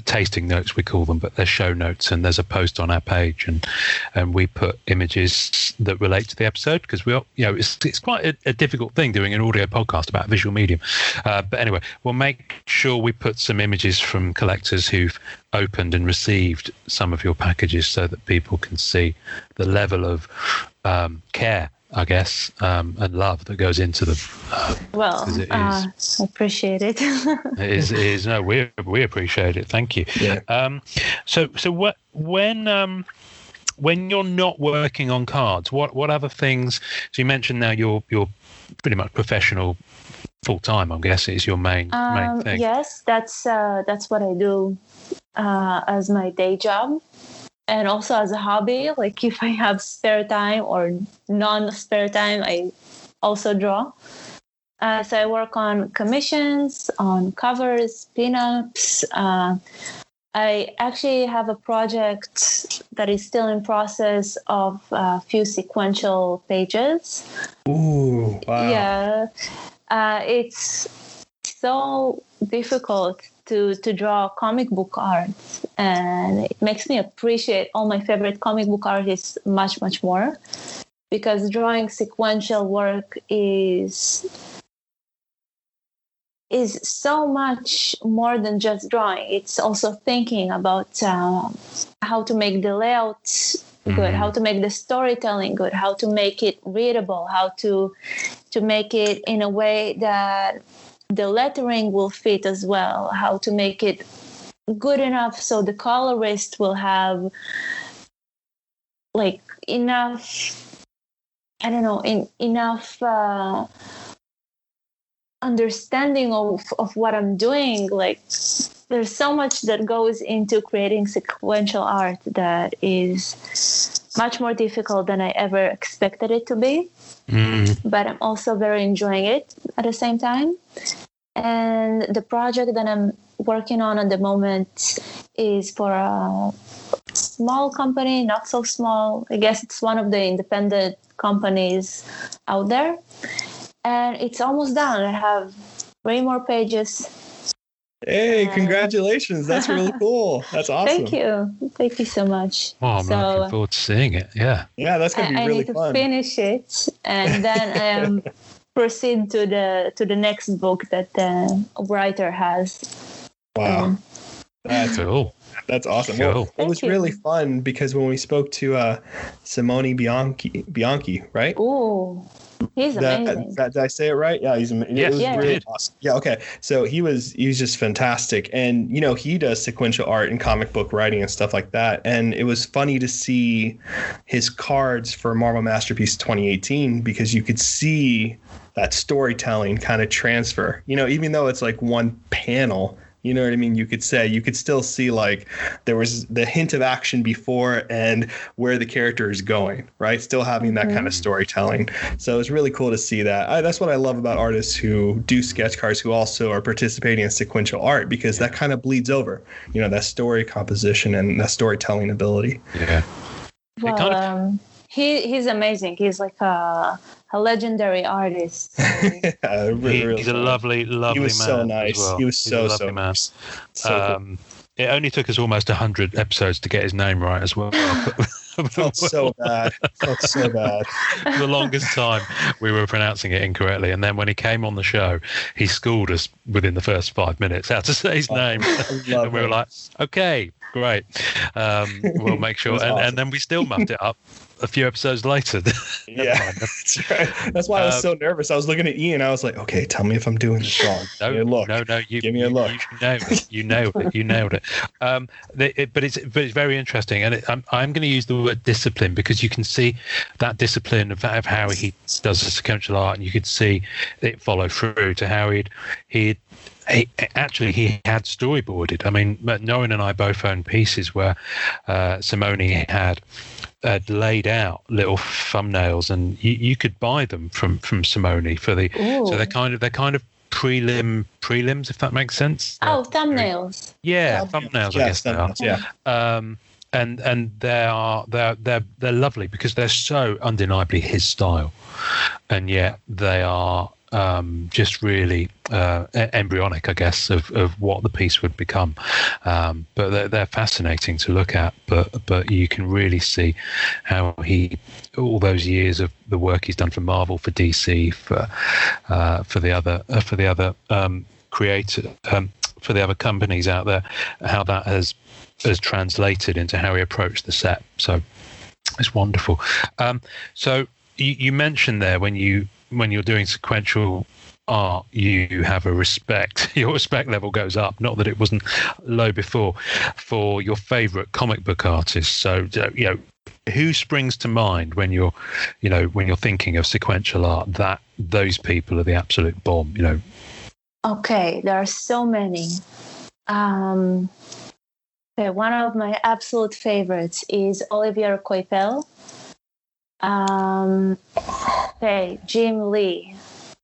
tasting notes, we call them, but they're show notes, and there's a post on our page, and we put images that relate to the episode, because it's quite a difficult thing doing an audio podcast about a visual medium. But anyway, we'll make sure we put some images from collectors who've opened and received some of your packages, so that people can see the level of care, I guess, and love that goes into them. I appreciate it. it is. No, we appreciate it. Thank you. Yeah. So when you're not working on cards, what other things? So you mentioned now you're pretty much professional full time. I'm guessing is your main thing. Yes, that's what I do as my day job. And also as a hobby, like if I have spare time or non-spare time, I also draw. So I work on commissions, on covers, pinups. I actually have a project that is still in process of a few sequential pages. Ooh, wow. Yeah. It's so difficult to draw comic book art, and it makes me appreciate all my favorite comic book artists much, much more, because drawing sequential work is so much more than just drawing. It's also thinking about how to make the layout good, how to make the storytelling good, how to make it readable, how to make it in a way that the lettering will fit as well, how to make it good enough so the colorist will have like enough, enough understanding of what I'm doing. Like there's so much that goes into creating sequential art that is much more difficult than I ever expected it to be. But I'm also very enjoying it at the same time. And the project that I'm working on at the moment is for a small company, not so small. I guess it's one of the independent companies out there. And it's almost done. I have 3 more pages. Hey, congratulations. That's really cool. That's awesome. Thank you so much. Oh, I'm looking forward to seeing it. Yeah, that's going to be really fun. I need to finish it, and then proceed to the next book that the writer has. Wow. That's cool. That's awesome. Cool. Well, it was really fun because when we spoke to Simone Bianchi, right? Ooh. He's amazing. Did I say it right? Yeah, he's amazing. Yes, it was really awesome. Yeah, okay. So he was just fantastic. And, he does sequential art and comic book writing and stuff like that. And it was funny to see his cards for Marvel Masterpiece 2018 because you could see that storytelling kind of transfer. Even though it's like one panel, you know what I mean? You could still see like there was the hint of action before and where the character is going, right? Still having that kind of storytelling. So it's really cool to see that. That's what I love about artists who do sketch cards who also are participating in sequential art, because that kind of bleeds over, that story composition and that storytelling ability. Yeah. Well, he's amazing. He's like a legendary artist. Yeah, really he's a lovely man. He was so nice. Well. He was so lovely man. So cool. It only took us almost 100 episodes to get his name right as well. Felt so bad. For the longest time we were pronouncing it incorrectly, and then when he came on the show, he schooled us within the first 5 minutes how to say his name, and we were like, okay, great, we'll make sure. And then we still muffed it up a few episodes later. Yeah, that's right. That's why I was so nervous. I was looking at Ian. I was like, okay, tell me if I'm doing this wrong. No, give me a look. You nailed it. But it's very interesting, and I'm going to use the word discipline, because you can see that discipline of how he does the sequential art, and you could see it follow through to how he had storyboarded. I mean, Norrin and I both own pieces where Simone had laid out little thumbnails, and you could buy them from Simone for the. Ooh. So they're kind of prelims, if that makes sense. Oh, thumbnails. Yeah, thumbnails. I guess they are. Yeah. And they're lovely because they're so undeniably his style, and yet they are just really embryonic, I guess, of what the piece would become. But they're fascinating to look at. But you can really see how all those years of the work he's done for Marvel, for DC, for the other creator, for the other companies out there, how that has translated into how he approached the set. So it's wonderful. So you mentioned there when you're doing sequential art, you have a respect. Your respect level goes up. Not that it wasn't low before, for your favourite comic book artists. So who springs to mind when you're thinking of sequential art? That those people are the absolute bomb. Okay, there are so many. Okay, one of my absolute favorites is Olivier Coipel. Jim Lee,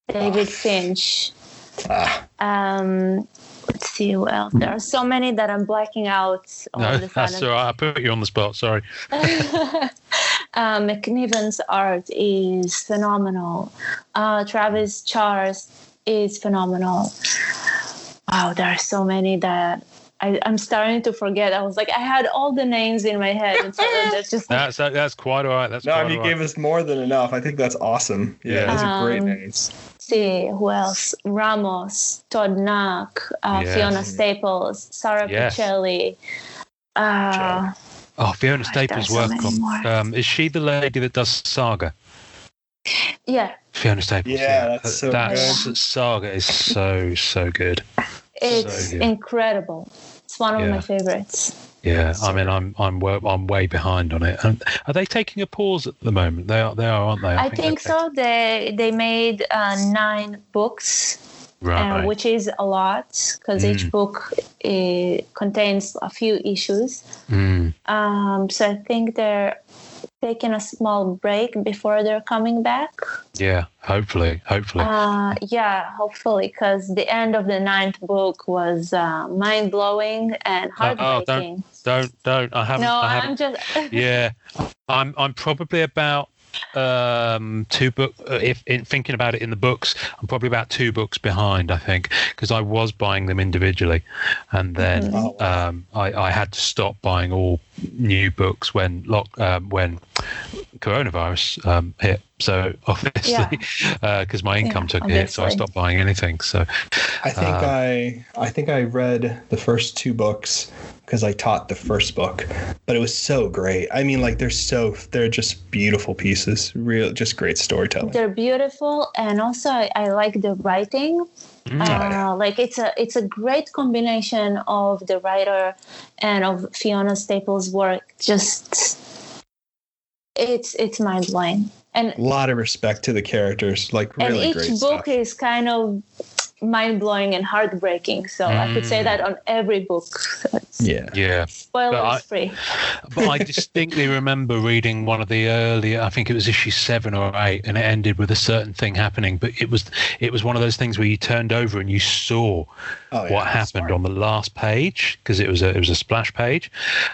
David Finch. Let's see who else. There are so many that I'm blacking out. No, that's all right. I put you on the spot. Sorry. McNiven's art is phenomenal. Travis Charles is phenomenal. Wow, there are so many that I'm starting to forget. I was like, I had all the names in my head, and so that's just that's quite all right. You gave us more than enough. I think that's awesome. Yeah, those are great names. See who else? Ramos, Todd Knack, Fiona Staples, Sarah Pichelli. Fiona Staples' work on. Is she the lady that does Saga? Yeah. Fiona Staples. Yeah, that's so good. Saga is so good. It's incredible. It's one of my favorites. Yeah, I mean, I'm way behind on it. Are they taking a pause at the moment? They are, aren't they? I think so. They made 9 books, right, which is a lot because each book contains a few issues. So I think they're taking a small break before they're coming back. Yeah, hopefully. Hopefully, because the end of the 9th book was mind-blowing and heartbreaking. Don't. I haven't. I'm just. Yeah, I'm probably about 2 books. If in thinking about it in the books, I'm probably about 2 books behind. I think because I was buying them individually, and then I had to stop buying all new books when coronavirus hit. So obviously, because my income took a hit, so I stopped buying anything. So I think I read the first 2 books because I taught the first book, but it was so great. I mean, like they're just beautiful pieces, just great storytelling. They're beautiful, and also I like the writing. Like it's a great combination of the writer and of Fiona Staples' work. Just it's mind blowing, and a lot of respect to the characters. Like really great stuff. And each book is kind of mind blowing and heartbreaking. So I could say that on every book. So spoilers free. But I distinctly remember reading one of the earlier, I think it was issue 7 or 8, and it ended with a certain thing happening. But it was one of those things where you turned over and you saw what happened on the last page, because it was a splash page,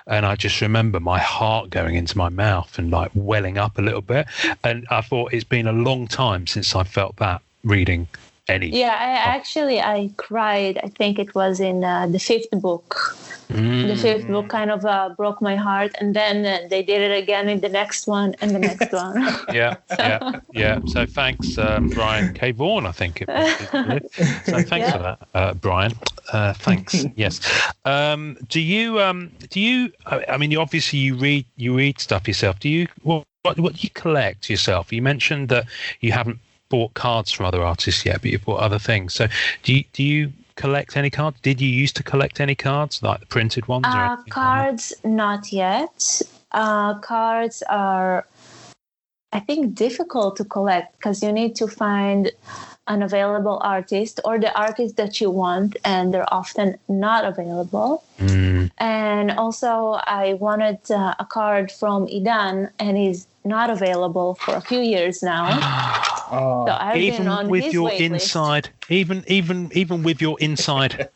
and I just remember my heart going into my mouth and like welling up a little bit. And I thought it's been a long time since I felt that reading. I cried. I think it was in the 5th book. The 5th book kind of broke my heart, and then they did it again in the next one and the next one. Yeah. So thanks, Brian K. Vaughan, I think it was. So thanks for that, Brian. Thanks. Yes. Do you? I mean, obviously you read stuff yourself. Do you? What do you collect yourself? You mentioned that you haven't bought cards from other artists yet, but you've bought other things. So do you collect any cards? Did you used to collect any cards, like the printed ones? Cards, not yet. Cards are, I think, difficult to collect because you need to find an available artist or the artist that you want, and they're often not available. And also I wanted a card from Idan, and he's not available for a few years now. So I've been on his wait list. Even with your insider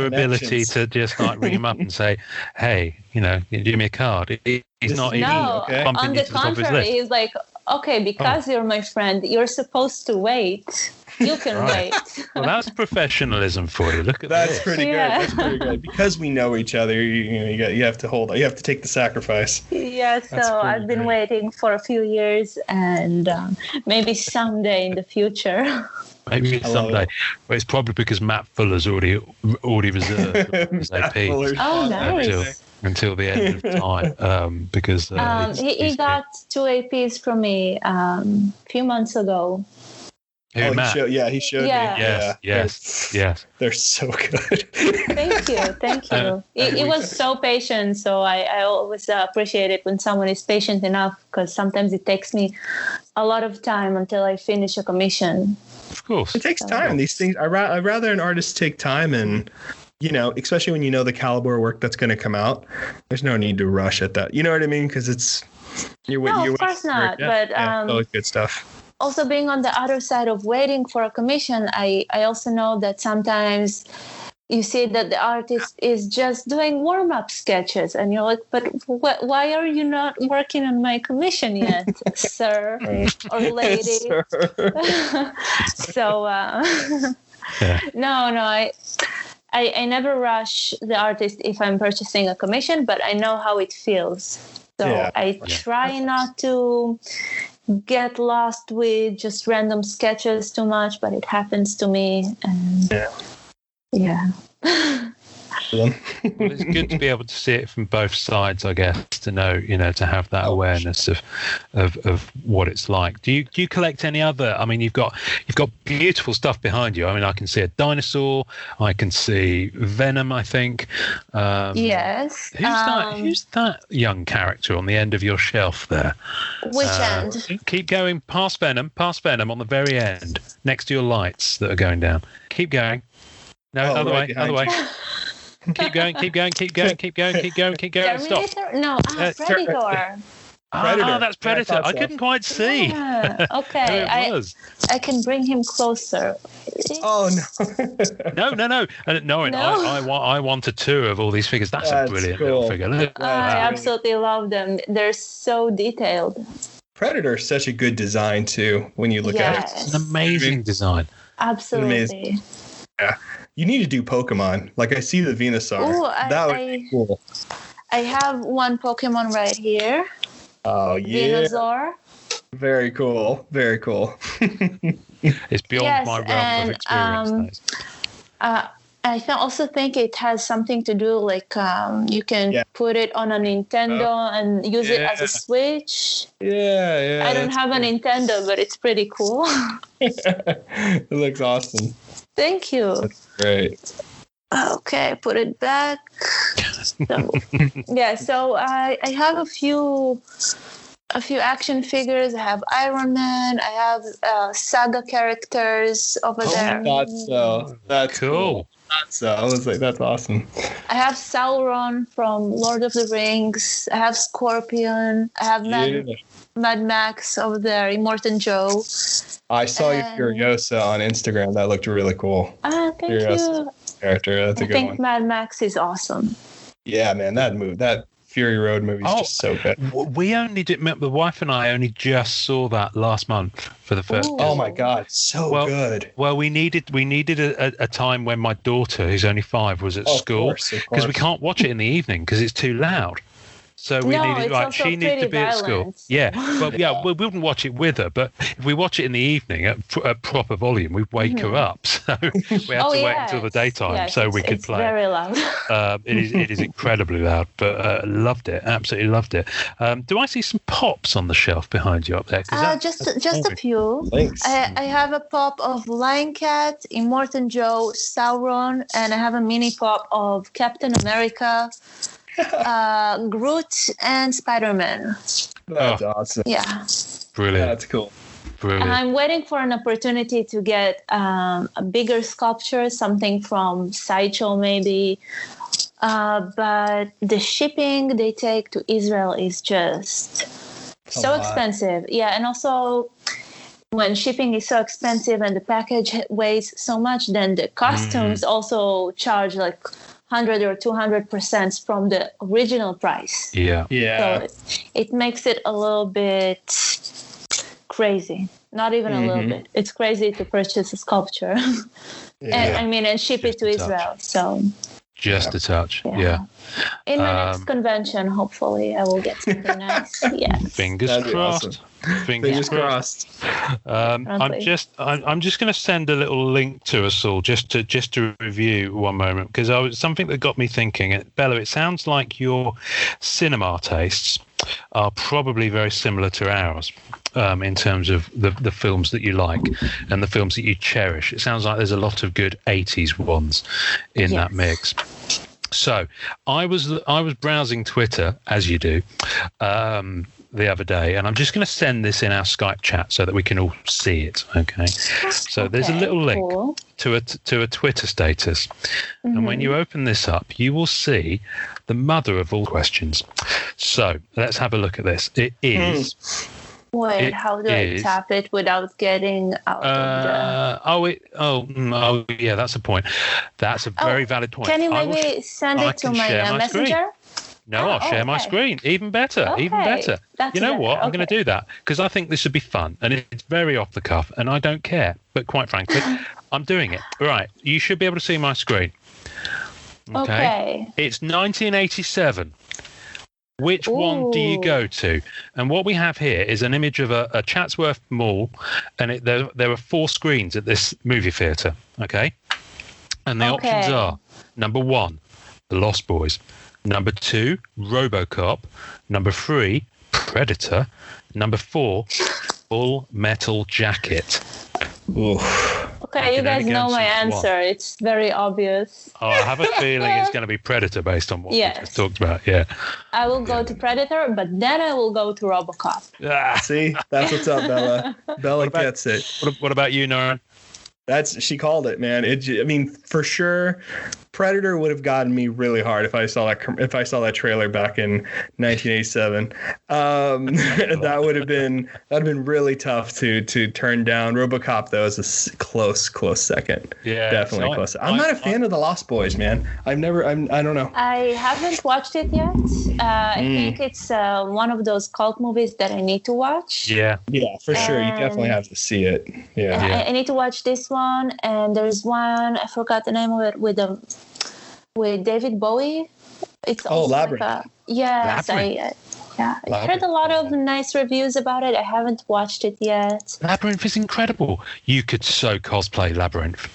ability to just like ring him up and say, hey, give me a card. He's not even bumping on the into the top of his contrary, list. he's like, okay, because you're my friend, you're supposed to wait You can Right. wait. Well, that's professionalism for you. Look at That's this. pretty Yeah. good. That's pretty good. Because we know each other, you have to take the sacrifice. Yeah, That's so pretty I've been good. waiting for a few years, and maybe someday in the future. Maybe I love someday. it. Well, it's probably because Matt Fuller's already reserved his Matt AP Fuller's Oh, on nice. everything. until the end of time. Because He he's- got 2 APs from me a few months ago. who, Oh, Matt? he showed Yeah. me. Yes. They're so good. Thank you. He was so patient, so I always appreciate it when someone is patient enough, because sometimes it takes me a lot of time until I finish a commission. Of course. It takes time. These things, I'd rather an artist take time, and especially when you know the caliber of work that's going to come out. There's no need to rush at that. You know what I mean? Because it's you're of course not. But always good stuff. also being on the other side of waiting for a commission, I also know that sometimes you see that the artist is just doing warm-up sketches, and you're like, but why are you not working on my commission yet, sir or lady? Sure. So Yeah. no, I never rush the artist if I'm purchasing a commission, but I know how it feels. So Yeah. I try not to get lost with just random sketches too much, but it happens to me. And yeah. Well, it's good to be able to see it from both sides, I guess, to know, to have that awareness of what it's like. Do you collect any other? I mean, you've got beautiful stuff behind you. I mean, I can see a dinosaur. I can see Venom, I think. Yes. Who's that young character on the end of your shelf there? Which end? Keep going past Venom on the very end, next to your lights that are going down. Keep going. No, Oh, other right way, behind other way. you. Keep going. Stop. Terminator? No, Predator. Predator. That's Yeah, I Predator. thought I so. couldn't quite see. Yeah, okay, There it was. I can bring him closer. Oh no. No. No, I wanted 2 of all these figures. That's a That's brilliant cool. little figure. Look. I absolutely love them. They're so detailed. Predator is such a good design too. When you look at it, It's an amazing design. Absolutely. yeah. You need to do Pokemon. Like I see the Venusaur. Ooh, That would be cool. I have one Pokemon right here. Oh yeah. Venusaur. Very cool. Very cool. It's beyond Yes, my realm and, of experience. I also think it has something to do, like you can put it on a Nintendo and use it as a Switch. Yeah. I don't have a Nintendo, but it's pretty cool. It looks awesome. Thank you. That's great. Okay, put it back. So I have a few action figures. I have Iron Man. I have Saga characters over there. I thought so. That's Cool. So I was like, that's awesome. I have Sauron from Lord of the Rings. I have Scorpion. I have Mad Max over there, Immortan Joe. I saw your Furiosa on Instagram. That looked really cool. Thank Furiosa you. character. That's a I good think one. Mad Max is awesome. Yeah, man, that Fury Road movie is just so good. We only did. The wife and I only just saw that last month for the first. Ooh. Oh my God, so good. Well, we needed a time when my daughter, who's only 5, was at school, because we can't watch it in the evening because it's too loud. So we needed, it's she needed to be at school. violent. Yeah, well, yeah, we wouldn't watch it with her, but if we watch it in the evening at proper volume, we'd wake her up. So we had to wait until the daytime so we could play. It's very loud. It is incredibly loud, but loved it, absolutely loved it. Do I see some pops on the shelf behind you up there? Just a few. Thanks. I have a pop of Lion Cat, Immortan Joe, Sauron, and I have a mini pop of Captain America, Groot, and Spider-Man. That's awesome. Yeah. Brilliant. That's cool. Brilliant. I'm waiting for an opportunity to get a bigger sculpture, something from Sideshow maybe. But the shipping they take to Israel is just so expensive. Yeah, and also when shipping is so expensive and the package weighs so much, then the customs also charge like 100 or 200% from the original price. Yeah. Yeah. So it makes it a little bit crazy. Not even a little bit. It's crazy to purchase a sculpture and ship it to Israel. So just a touch. Yeah. In my next convention, hopefully, I will get something nice. Yes. Fingers crossed. Awesome. Fingers crossed. I'm just going to send a little link to us all just to review one moment, because something that got me thinking. Bella, it sounds like your cinema tastes are probably very similar to ours. In terms of the films that you like and the films that you cherish. It sounds like there's a lot of good 80s ones in that mix. So I was browsing Twitter, as you do, the other day, and I'm just going to send this in our Skype chat so that we can all see it, okay? So there's a little link to a Twitter status. And when you open this up, you will see the mother of all questions. So let's have a look at this. It is... Wait, how do I tap it without getting out of the... yeah, that's a point. That's a very valid point. Can you maybe send it to my messenger? Screen. No, I'll share my screen. Even better. That's you know what? Okay. I'm going to do that because I think this would be fun, and it's very off the cuff, and I don't care. But quite frankly, I'm doing it. Right, you should be able to see my screen. Okay. It's 1987. Which one do you go to? And what we have here is an image of a Chatsworth Mall, and there are 4 screens at this movie theatre, okay? And the options are, number 1, The Lost Boys. Number 2, RoboCop. Number 3, Predator. Number 4, Full Metal Jacket. Okay, you guys know my answer. It's very obvious. Oh, I have a feeling it's going to be Predator based on what we just talked about. Yeah. I will go to Predator, but then I will go to RoboCop. See, that's what's up, Bella. Bella gets it. What about you, Noran? She called it, man. For sure, Predator would have gotten me really hard if I saw that trailer back in 1987. That would have been really tough to turn down. RoboCop though is a close second. Yeah, definitely close. I'm not a fan of the Lost Boys, man. I don't know. I haven't watched it yet. I think it's one of those cult movies that I need to watch. Yeah, for sure. You definitely have to see it. Yeah. I need to watch this one, and there's one, I forgot the name of it, with David Bowie. It's also Labyrinth. Yes, I heard a lot of nice reviews about it. I haven't watched it yet. Labyrinth is incredible. You could so cosplay Labyrinth.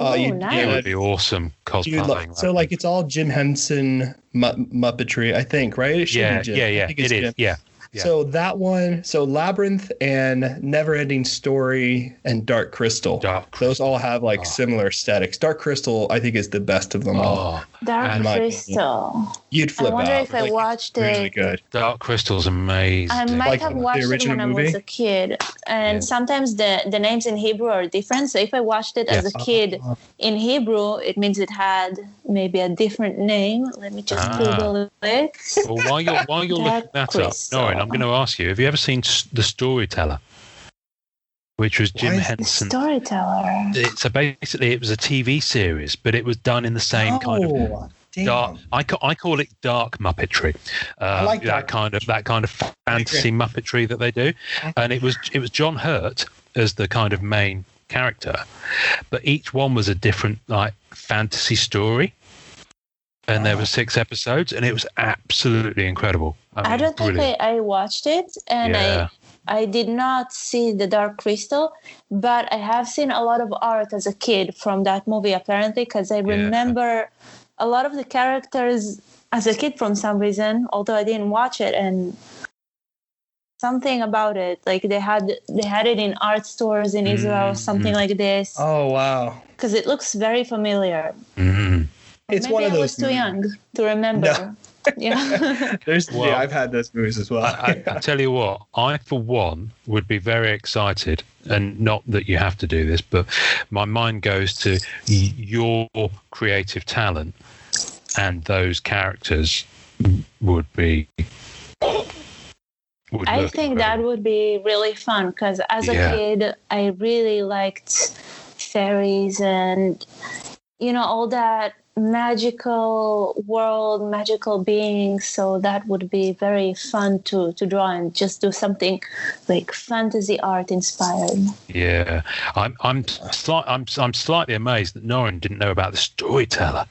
Nice. It would be awesome cosplaying. So it's all Jim Henson Muppetry, I think, right? It should be Jim. It is. Yeah. So that one, Labyrinth and Neverending Story and Dark Crystal. Those all have similar aesthetics. Dark Crystal, I think, is the best of them all. Dark Crystal. You'd flip out. I wonder if I watched it. Really good. Dark Crystal's amazing. I might have watched it when I was a kid. And sometimes the names in Hebrew are different. So if I watched it as a kid in Hebrew, it means it had maybe a different name. Let me just Google it. Well, while you're looking that up, Noreen, I'm going to ask you, have you ever seen The Storyteller? Which was Jim Henson. The Storyteller. So basically, it was a TV series, but it was done in the same kind of dark. I call it dark Muppetry. I like that kind of fantasy Muppetry that they do. And it was John Hurt as the kind of main character, but each one was a different fantasy story. And there were 6 episodes, and it was absolutely incredible. I don't think I watched it, and I did not see The Dark Crystal, but I have seen a lot of art as a kid from that movie, apparently, because I remember a lot of the characters as a kid for some reason, although I didn't watch it, and something about it, they had it in art stores in Israel, something like this. Oh, wow. Because it looks very familiar. Mm-hmm. It's Maybe one of those. I was too young to remember. No. Yeah. I've had those movies as well. I tell you what, I for one would be very excited, and not that you have to do this, but my mind goes to your creative talent, and those characters would be. I think that would be really fun because as a kid, I really liked fairies and all that magical world, magical beings. So that would be very fun to draw and just do something like fantasy art inspired. Yeah, I'm slightly amazed that Norrin didn't know about the storyteller.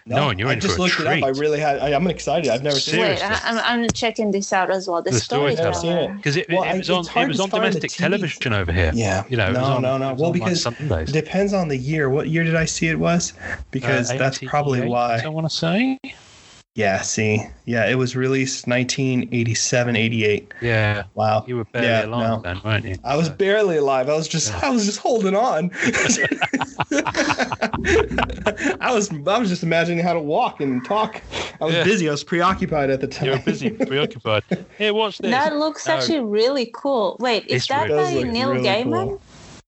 No, Norrin, you're I in just for a looked treat. it up. I really had. I'm excited. I've never seen it. Wait, I'm checking this out as well. The Storyteller. Storyteller. Because it Well, was it's hard on to find domestic the TV. television over here. Yeah. You know, it was on, no. it was Well, on, because like, Sundays. it depends on the year. What year did I see it was? Because that's probably 88, why. I want to say. Yeah, see. Yeah, it was released 1987, 88. Yeah. Wow. You were barely alive then, weren't you? I was barely alive. I was just holding on. I was just imagining how to walk and talk. I was busy. I was preoccupied at the time. You were busy, preoccupied. Here, watch this. That looks actually really cool. Wait, is It's that really- by Neil really Gaiman?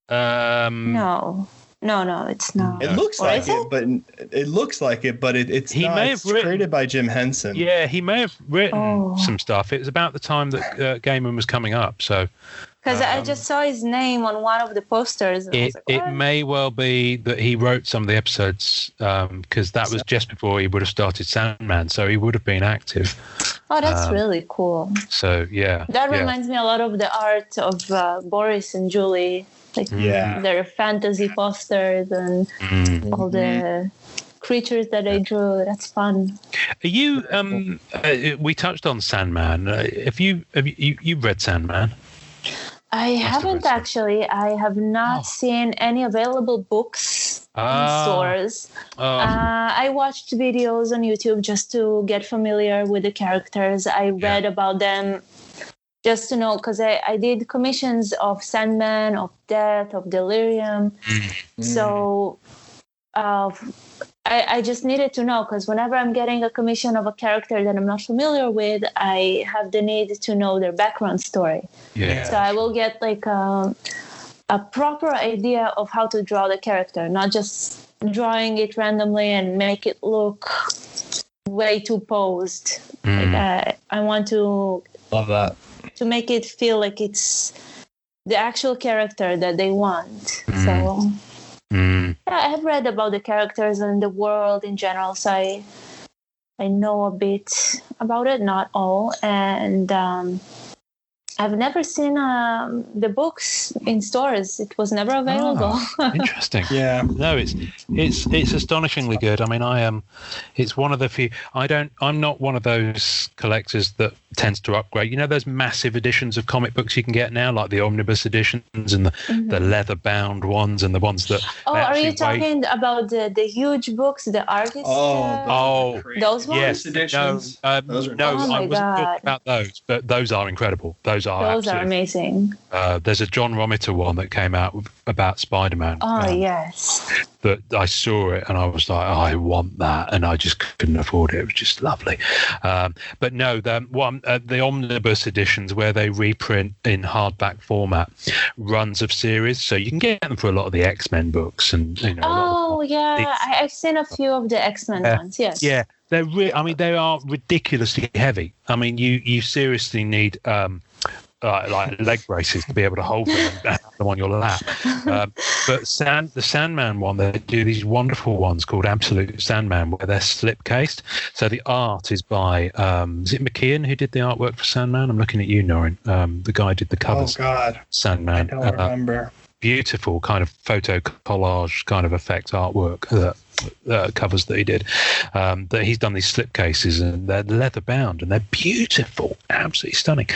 cool. No, it's not. It looks Or like is it, but it looks like it, but it's He not. may It's have written- created by Jim Henson. Yeah, he may have written Oh. some stuff. It was about the time that Gaiman was coming up, so Because I just saw his name on one of the posters. And I was like, it what? may well be that he wrote some of the episodes because that was just before he would have started Sandman, so he would have been active. Oh, that's really cool. So yeah, That yeah. reminds me a lot of the art of Boris and Julie. Like Yeah. their fantasy posters and all the creatures that they drew. That's fun. Are you? We touched on Sandman. Have you read Sandman? I haven't read some. actually. I have not seen any available books in stores. I watched videos on YouTube just to get familiar with the characters. I read about them just to know, because I did commissions of Sandman, of Death, of Delirium. So I just needed to know, because whenever I'm getting a commission of a character that I'm not familiar with, I have the need to know their background story. Yeah. So I will get like a proper idea of how to draw the character, not just drawing it randomly and make it look way too posed. Like, I want to Love that. make it feel like it's the actual character that they want. So yeah, I have read about the characters and the world in general, so I know a bit about it, not all. And I've never seen the books in stores. It was never available. Interesting. Yeah. No, it's astonishingly good. I mean, it's one of the few. I'm not one of those collectors that tends to upgrade. You know, those massive editions of comic books you can get now, like the omnibus editions and the leather bound ones and the ones that. Oh, are you talking about the huge books, the artist? Those ones? Yes. Editions? Those are no, Oh my I wasn't God. talking about those, but those are incredible. Those are absolutely amazing. There's a John Romita one that came out about Spider-Man. Oh, yes. That I saw it and I was like, I want that, and I just couldn't afford it. It was just lovely. But no, the omnibus editions where they reprint in hardback format runs of series, so you can get them for a lot of the X-Men books and a lot of I've seen a few of the X-Men ones. Yes. Yeah, they're they are ridiculously heavy. I mean, you seriously need like leg braces to be able to hold them and have them on your lap. But the Sandman one, they do these wonderful ones called Absolute Sandman where they're slip cased. So the art is by is it McKeon who did the artwork for Sandman? I'm looking at you, Norrin. The guy who did the covers. Oh God, Sandman. I don't remember. Beautiful kind of photo collage kind of effect artwork covers that he did. That he's done these slip cases and they're leather bound and they're beautiful, absolutely stunning.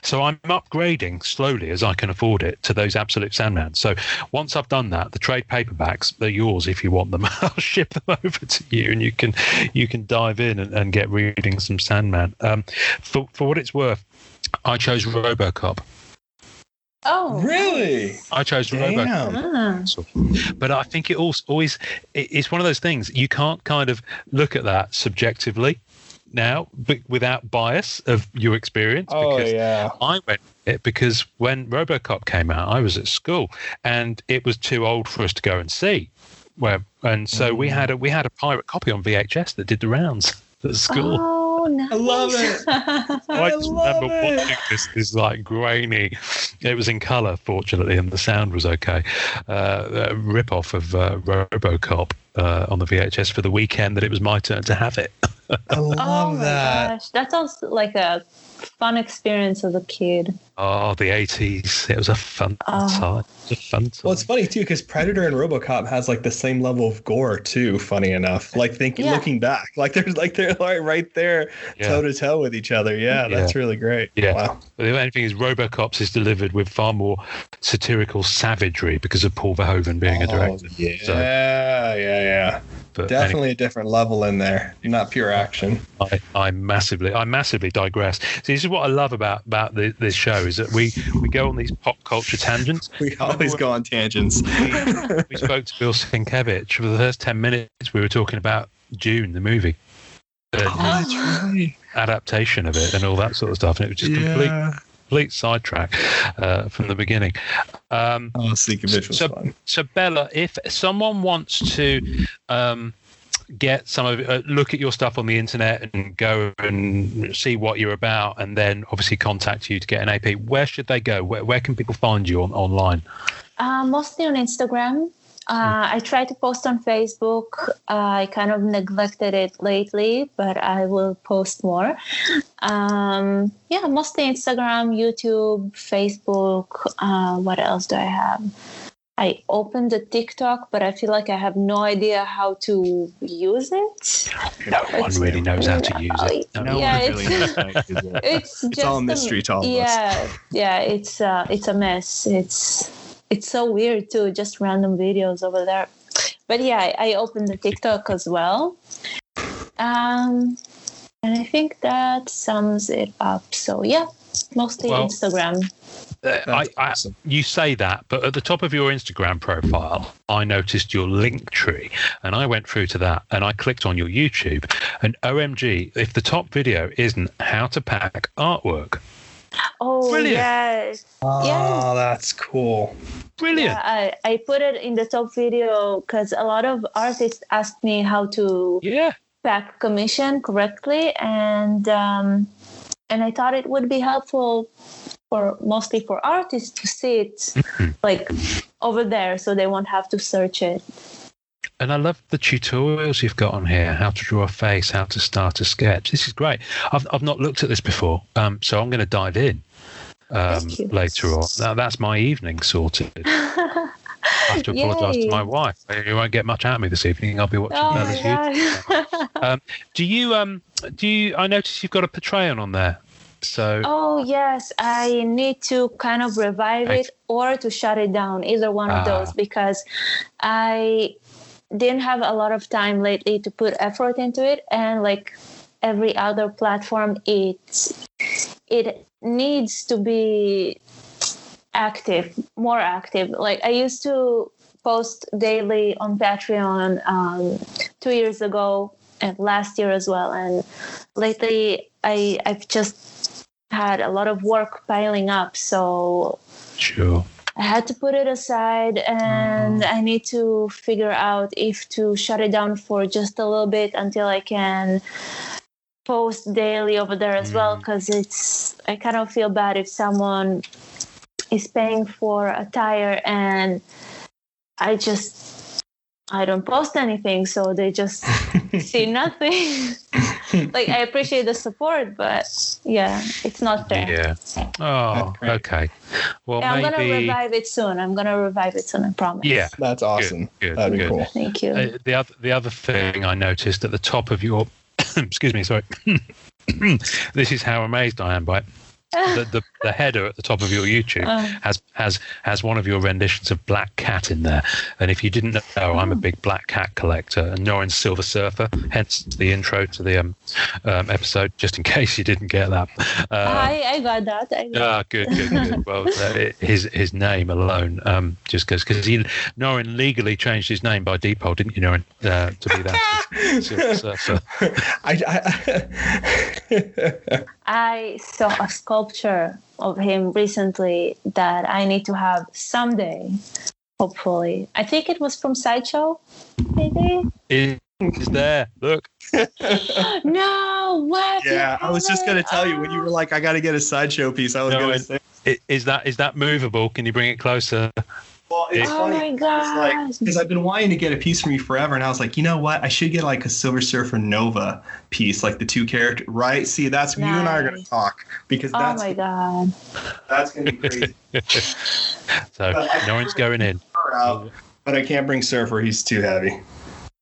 So I'm upgrading slowly as I can afford it to those Absolute Sandman. So once I've done that, the trade paperbacks, they're yours if you want them. I'll ship them over to you and you can dive in and get reading some Sandman. For what it's worth, I chose RoboCop. Oh, Really? I chose RoboCop. Ah. But I think it always it's one of those things you can't kind of look at that subjectively now, but without bias of your experience. Oh, because yeah. I went with it because when RoboCop came out, I was at school and it was too old for us to go and see. So we had a pirate copy on VHS that did the rounds at school. Oh, Oh, nice. I love it. I just remember it. watching this like grainy. It was in colour, fortunately, and the sound was okay. A rip-off of RoboCop on the VHS for the weekend that it was my turn to have it. I love that. Gosh, that sounds like a fun experience as a kid. Oh, the 80s. It was a fun time. It was a fun time. Well, it's funny too because Predator and RoboCop has like the same level of gore too. Funny enough, like looking back, like they're like right there, toe to toe with each other. Yeah, that's really great. Yeah. Wow. But the only thing is, RoboCops is delivered with far more satirical savagery because of Paul Verhoeven being a director. Yeah, so, yeah. But definitely a different level in there, not pure action. I massively digress. See, this is what I love about this show is that we go on these pop culture tangents. We always go on tangents. We spoke to Bill Sienkiewicz for the first 10 minutes. We were talking about Dune, the movie. That's right. Adaptation of it and all that sort of stuff, and it was just complete sidetrack from the beginning. Sienkiewicz was fun. So Bella, if someone wants to get some of look at your stuff on the internet and go and see what you're about, and then obviously contact you to get an AP, where should they go? Where can people find you online? Mostly on Instagram. I try to post on Facebook. I kind of neglected it lately, but I will post more. Mostly Instagram, YouTube, Facebook. What else do I have? I opened the TikTok, but I feel like I have no idea how to use it. No one really knows how to use it. No one really knows how to use it. It's all a mystery to all of us. Yeah, it's a mess. It's so weird too, just random videos over there. But yeah, I opened the TikTok as well. And I think that sums it up. So yeah, mostly Instagram. Awesome. You say that, but at the top of your Instagram profile, I noticed your link tree, and I went through to that, and I clicked on your YouTube, and OMG, if the top video isn't how to pack artwork. Oh, brilliant. Yes. Oh, that's cool. Brilliant. Yeah, I put it in the top video because a lot of artists asked me how to pack commission correctly, and I thought it would be helpful mostly for artists to see it like over there, so they won't have to search it. And I love the tutorials you've got on here, how to draw a face, how to start a sketch. This is great. I've not looked at this before, so I'm going to dive in later on. Now, that's my evening sorted. I have to apologise to my wife. You won't get much out of me this evening. I'll be watching Bella's YouTube. Do you? I notice you've got a Patreon on there. So. Oh yes, I need to kind of revive it or to shut it down. Either one of those, because I didn't have a lot of time lately to put effort into it, and like every other platform, it needs to be more active. Like I used to post daily on Patreon 2 years ago and last year as well, and lately I've just had a lot of work piling up, so sure. I had to put it aside, and I need to figure out if to shut it down for just a little bit until I can post daily over there as well, because I kind of feel bad if someone is paying for a tire and I don't post anything, so they just see nothing. Like, I appreciate the support, but yeah, it's not fair. Yeah. Oh, okay. Well, yeah, I'm maybe... going to revive it soon. I promise. Yeah. That's awesome. Good. That'd be cool. Thank you. The other thing I noticed at the top of your... excuse me, sorry. This is how amazed I am by it. The header at the top of your YouTube has one of your renditions of Black Cat in there, and if you didn't know, I'm a big Black Cat collector, and Norrin's Silver Surfer, hence the intro to the episode, just in case you didn't get that. I got that. Good. Well, his name alone just goes, because Norrin legally changed his name by default, didn't you, Norrin, to be that Silver Surfer. I saw a sculpture of him recently that I need to have someday, hopefully. I think it was from Sideshow, maybe? Is She's there. Look. No, what? Yeah, I was just gonna tell you when you were like, I got to get a sideshow piece. I was gonna say, is that movable? Can you bring it closer? well, it's funny. my god! Because I've been wanting to get a piece from you forever, and I was like, you know what? I should get like a Silver Surfer Nova piece, like the 2 character. Right? See, that's you and I are gonna talk because that's Oh my god! that's gonna be crazy. So Norrin's going in. But I can't bring Surfer; he's too heavy.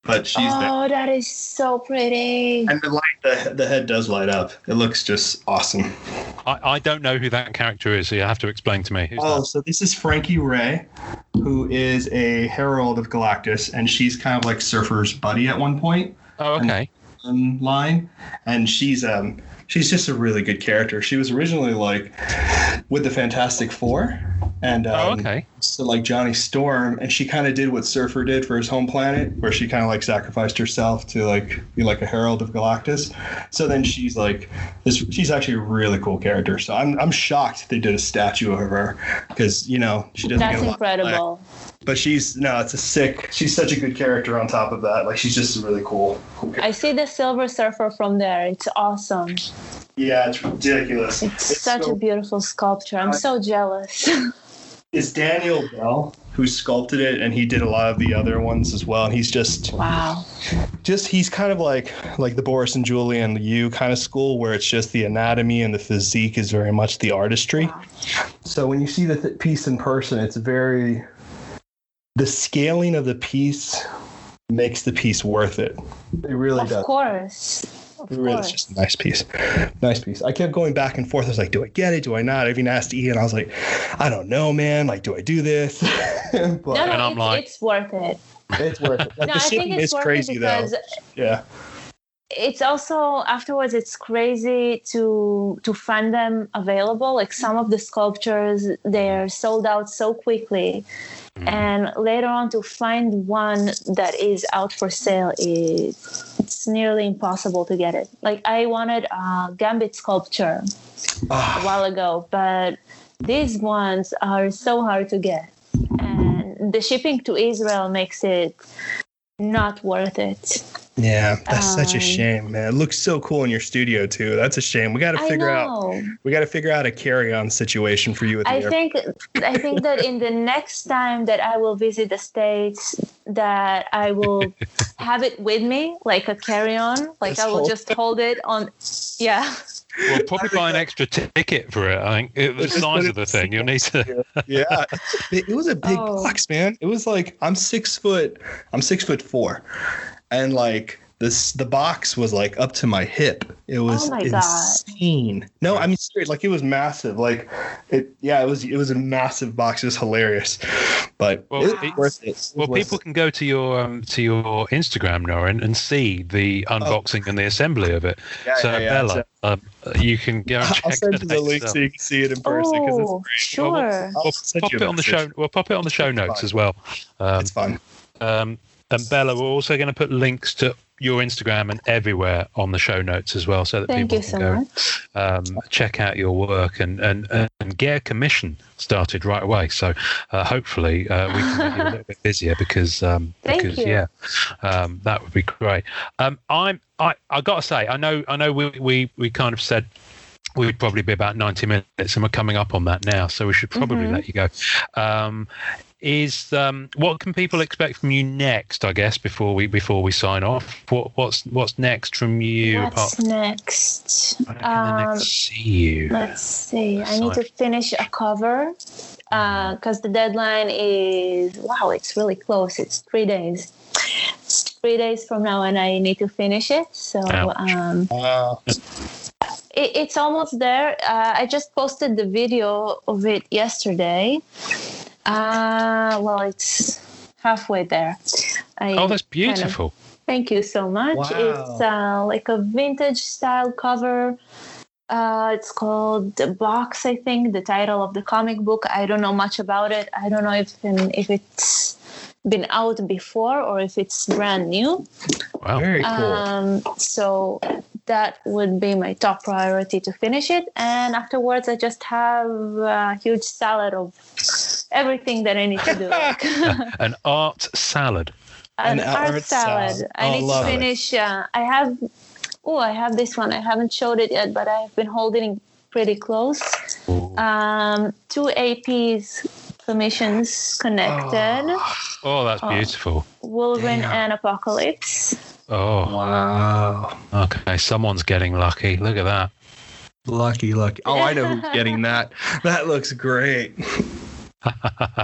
But she's there. Oh, that is so pretty. And the head does light up. It looks just awesome. I don't know who that character is, so you have to explain to me. Who's that? So this is Frankie Ray, who is a Herald of Galactus, and she's kind of like Surfer's buddy at one point. Oh, okay. Line, and she's just a really good character. She was originally like with the Fantastic Four, and so like Johnny Storm, and she kind of did what Surfer did for his home planet, where she kind of like sacrificed herself to like be like a Herald of Galactus. So then she's like this. She's actually a really cool character. So I'm shocked they did a statue of her because she doesn't. That's get a lot incredible. but she's such a good character on top of that. Like she's just a really cool character. I see the Silver Surfer from there. It's awesome. Yeah, it's ridiculous. It's such a beautiful sculpture. I'm so jealous. It's Daniel Bell who sculpted it, and he did a lot of the other ones as well. And he's just Wow. he's kind of like the Boris and Julian Liu kind of school, where it's just the anatomy and the physique is very much the artistry. Wow. So when you see the piece in person, it's very. The scaling of the piece makes the piece worth it. It really does. Of course. It's just a nice piece. Nice piece. I kept going back and forth. I was like, do I get it? Do I not? I even asked Ian. I was like, I don't know, man. Like, do I do this? But, It's worth it. It's worth it. Like, No, the I think shipping it's is worth crazy, it because though. Yeah. it's also afterwards it's crazy to find them available. Like some of the sculptures, they're sold out so quickly. And later on to find one that is out for sale, it's nearly impossible to get it. Like I wanted a Gambit sculpture a while ago, but these ones are so hard to get. And the shipping to Israel makes it not worth it. Yeah, that's such a shame, man. It looks so cool in your studio too. That's a shame. We got to figure out a carry-on situation for you with I think that in the next time that I will visit the States, that I will have it with me, like a carry-on. Like I will just hold it on. Yeah. We'll probably buy an extra ticket for it. I think the size of the thing. You'll need to. Yeah, it was a big box, man. It was like I'm 6'4", and like the box was like up to my hip. It was insane. God. No, I mean straight, like it was massive. Like it was a massive box. It was hilarious, but it's worth it. People can go to your Instagram, Norrin, and see the unboxing and the assembly of it. Bella, you can go and check. I'll send you the link so you can see it in person because it's great. Sure. We'll pop it on the show. We'll pop it on the show notes as well. It's fun. And Bella, we're also going to put links to your Instagram and everywhere on the show notes as well, so that people can go check out your work and get a commission started right away. So hopefully we can get you a little bit busier because that would be great. I got to say, I know we kind of said we'd probably be about 90 minutes, and we're coming up on that now, so we should probably let you go. What can people expect from you next, I guess, before we sign off? What's next from you? What's next? I don't know next see you. Let's see. I need to finish a cover because the deadline is it's really close. It's 3 days. It's 3 days from now, and I need to finish it. So it's almost there. I just posted the video of it yesterday. It's halfway there. That's beautiful. Thank you so much. Wow. It's like a vintage style cover. It's called The Box, I think, the title of the comic book. I don't know much about it. I don't know if it's been out before or if it's brand new. Wow. Very cool. So that would be my top priority to finish it. And afterwards, I just have a huge salad of everything that I need to do. An art salad. An art salad. I need to finish. I have this one. I haven't showed it yet, but I've been holding it pretty close. 2 APs commissions connected. Oh, that's beautiful. Wolverine and Apocalypse. Oh, wow. Okay, someone's getting lucky. Look at that. Lucky. Oh, I know who's getting that. That looks great.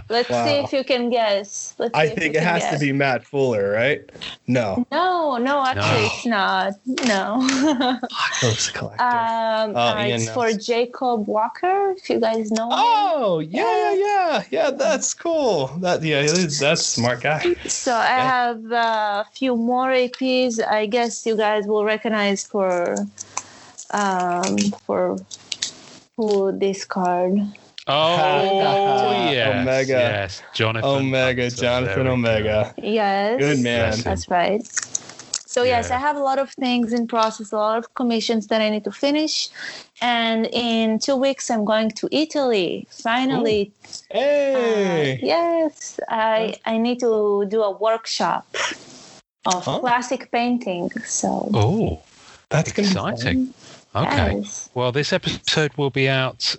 Let's see if you can guess. I think it has to be Matt Fuller, right? No, actually it's not. No. Apocalypse Collector. It's for Jacob Walker, if you guys know him. Oh, yeah, that's cool. That's a smart guy. So I have a few more APs. I guess you guys will recognize for who this card. Oh, yes. Omega. Yes. Jonathan Omega. Yes. Good man. That's right. So, yes, I have a lot of things in process, a lot of commissions that I need to finish. And in 2 weeks, I'm going to Italy. Finally. Ooh. Hey. Yes. I need to do a workshop of classic painting. So. Oh, that's exciting. Okay. Yes. Well, this episode will be out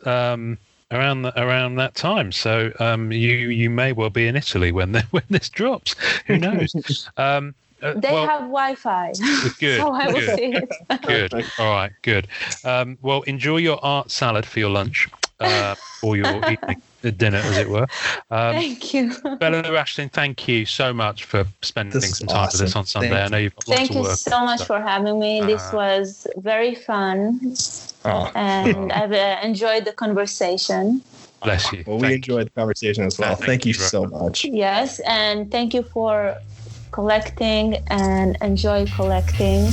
around that time, so you may well be in Italy when this drops. Who knows? They have Wi-Fi. Good. So I will see it. Good. All right. Good. Well, enjoy your art salad for your lunch or your evening dinner, as it were. Thank you. Bella Rachlin, thank you so much for spending some time with us on Sunday. I know you've got lots of work. Thank you so much for having me. This was very fun. And I've enjoyed the conversation. Bless you. Well, we enjoyed the conversation as well. Thank you so much. Yes, and thank you for collecting and enjoy collecting.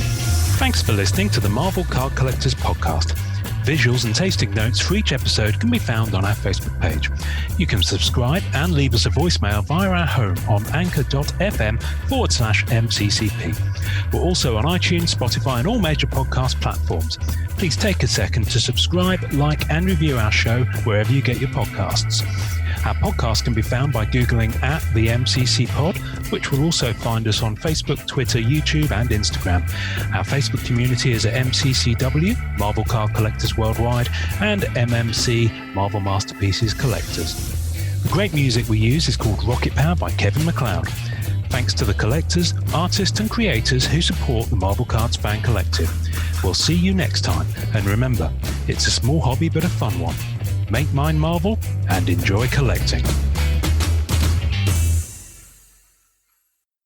Thanks for listening to the Marvel Card Collectors Podcast. Visuals and tasting notes for each episode can be found on our Facebook page. You can subscribe and leave us a voicemail via our home on anchor.fm/MCCP. We're also on iTunes, Spotify, and all major podcast platforms. Please take a second to subscribe, like, and review our show wherever you get your podcasts. Our podcast can be found by Googling @the MCC Pod, which will also find us on Facebook, Twitter, YouTube, and Instagram. Our Facebook community is at MCCW, Marvel Card Collectors Worldwide, and MMC, Marvel Masterpieces Collectors. The great music we use is called Rocket Power by Kevin MacLeod. Thanks to the collectors, artists, and creators who support the Marvel Cards Fan Collective. We'll see you next time, and remember, it's a small hobby but a fun one. Make mine Marvel and enjoy collecting.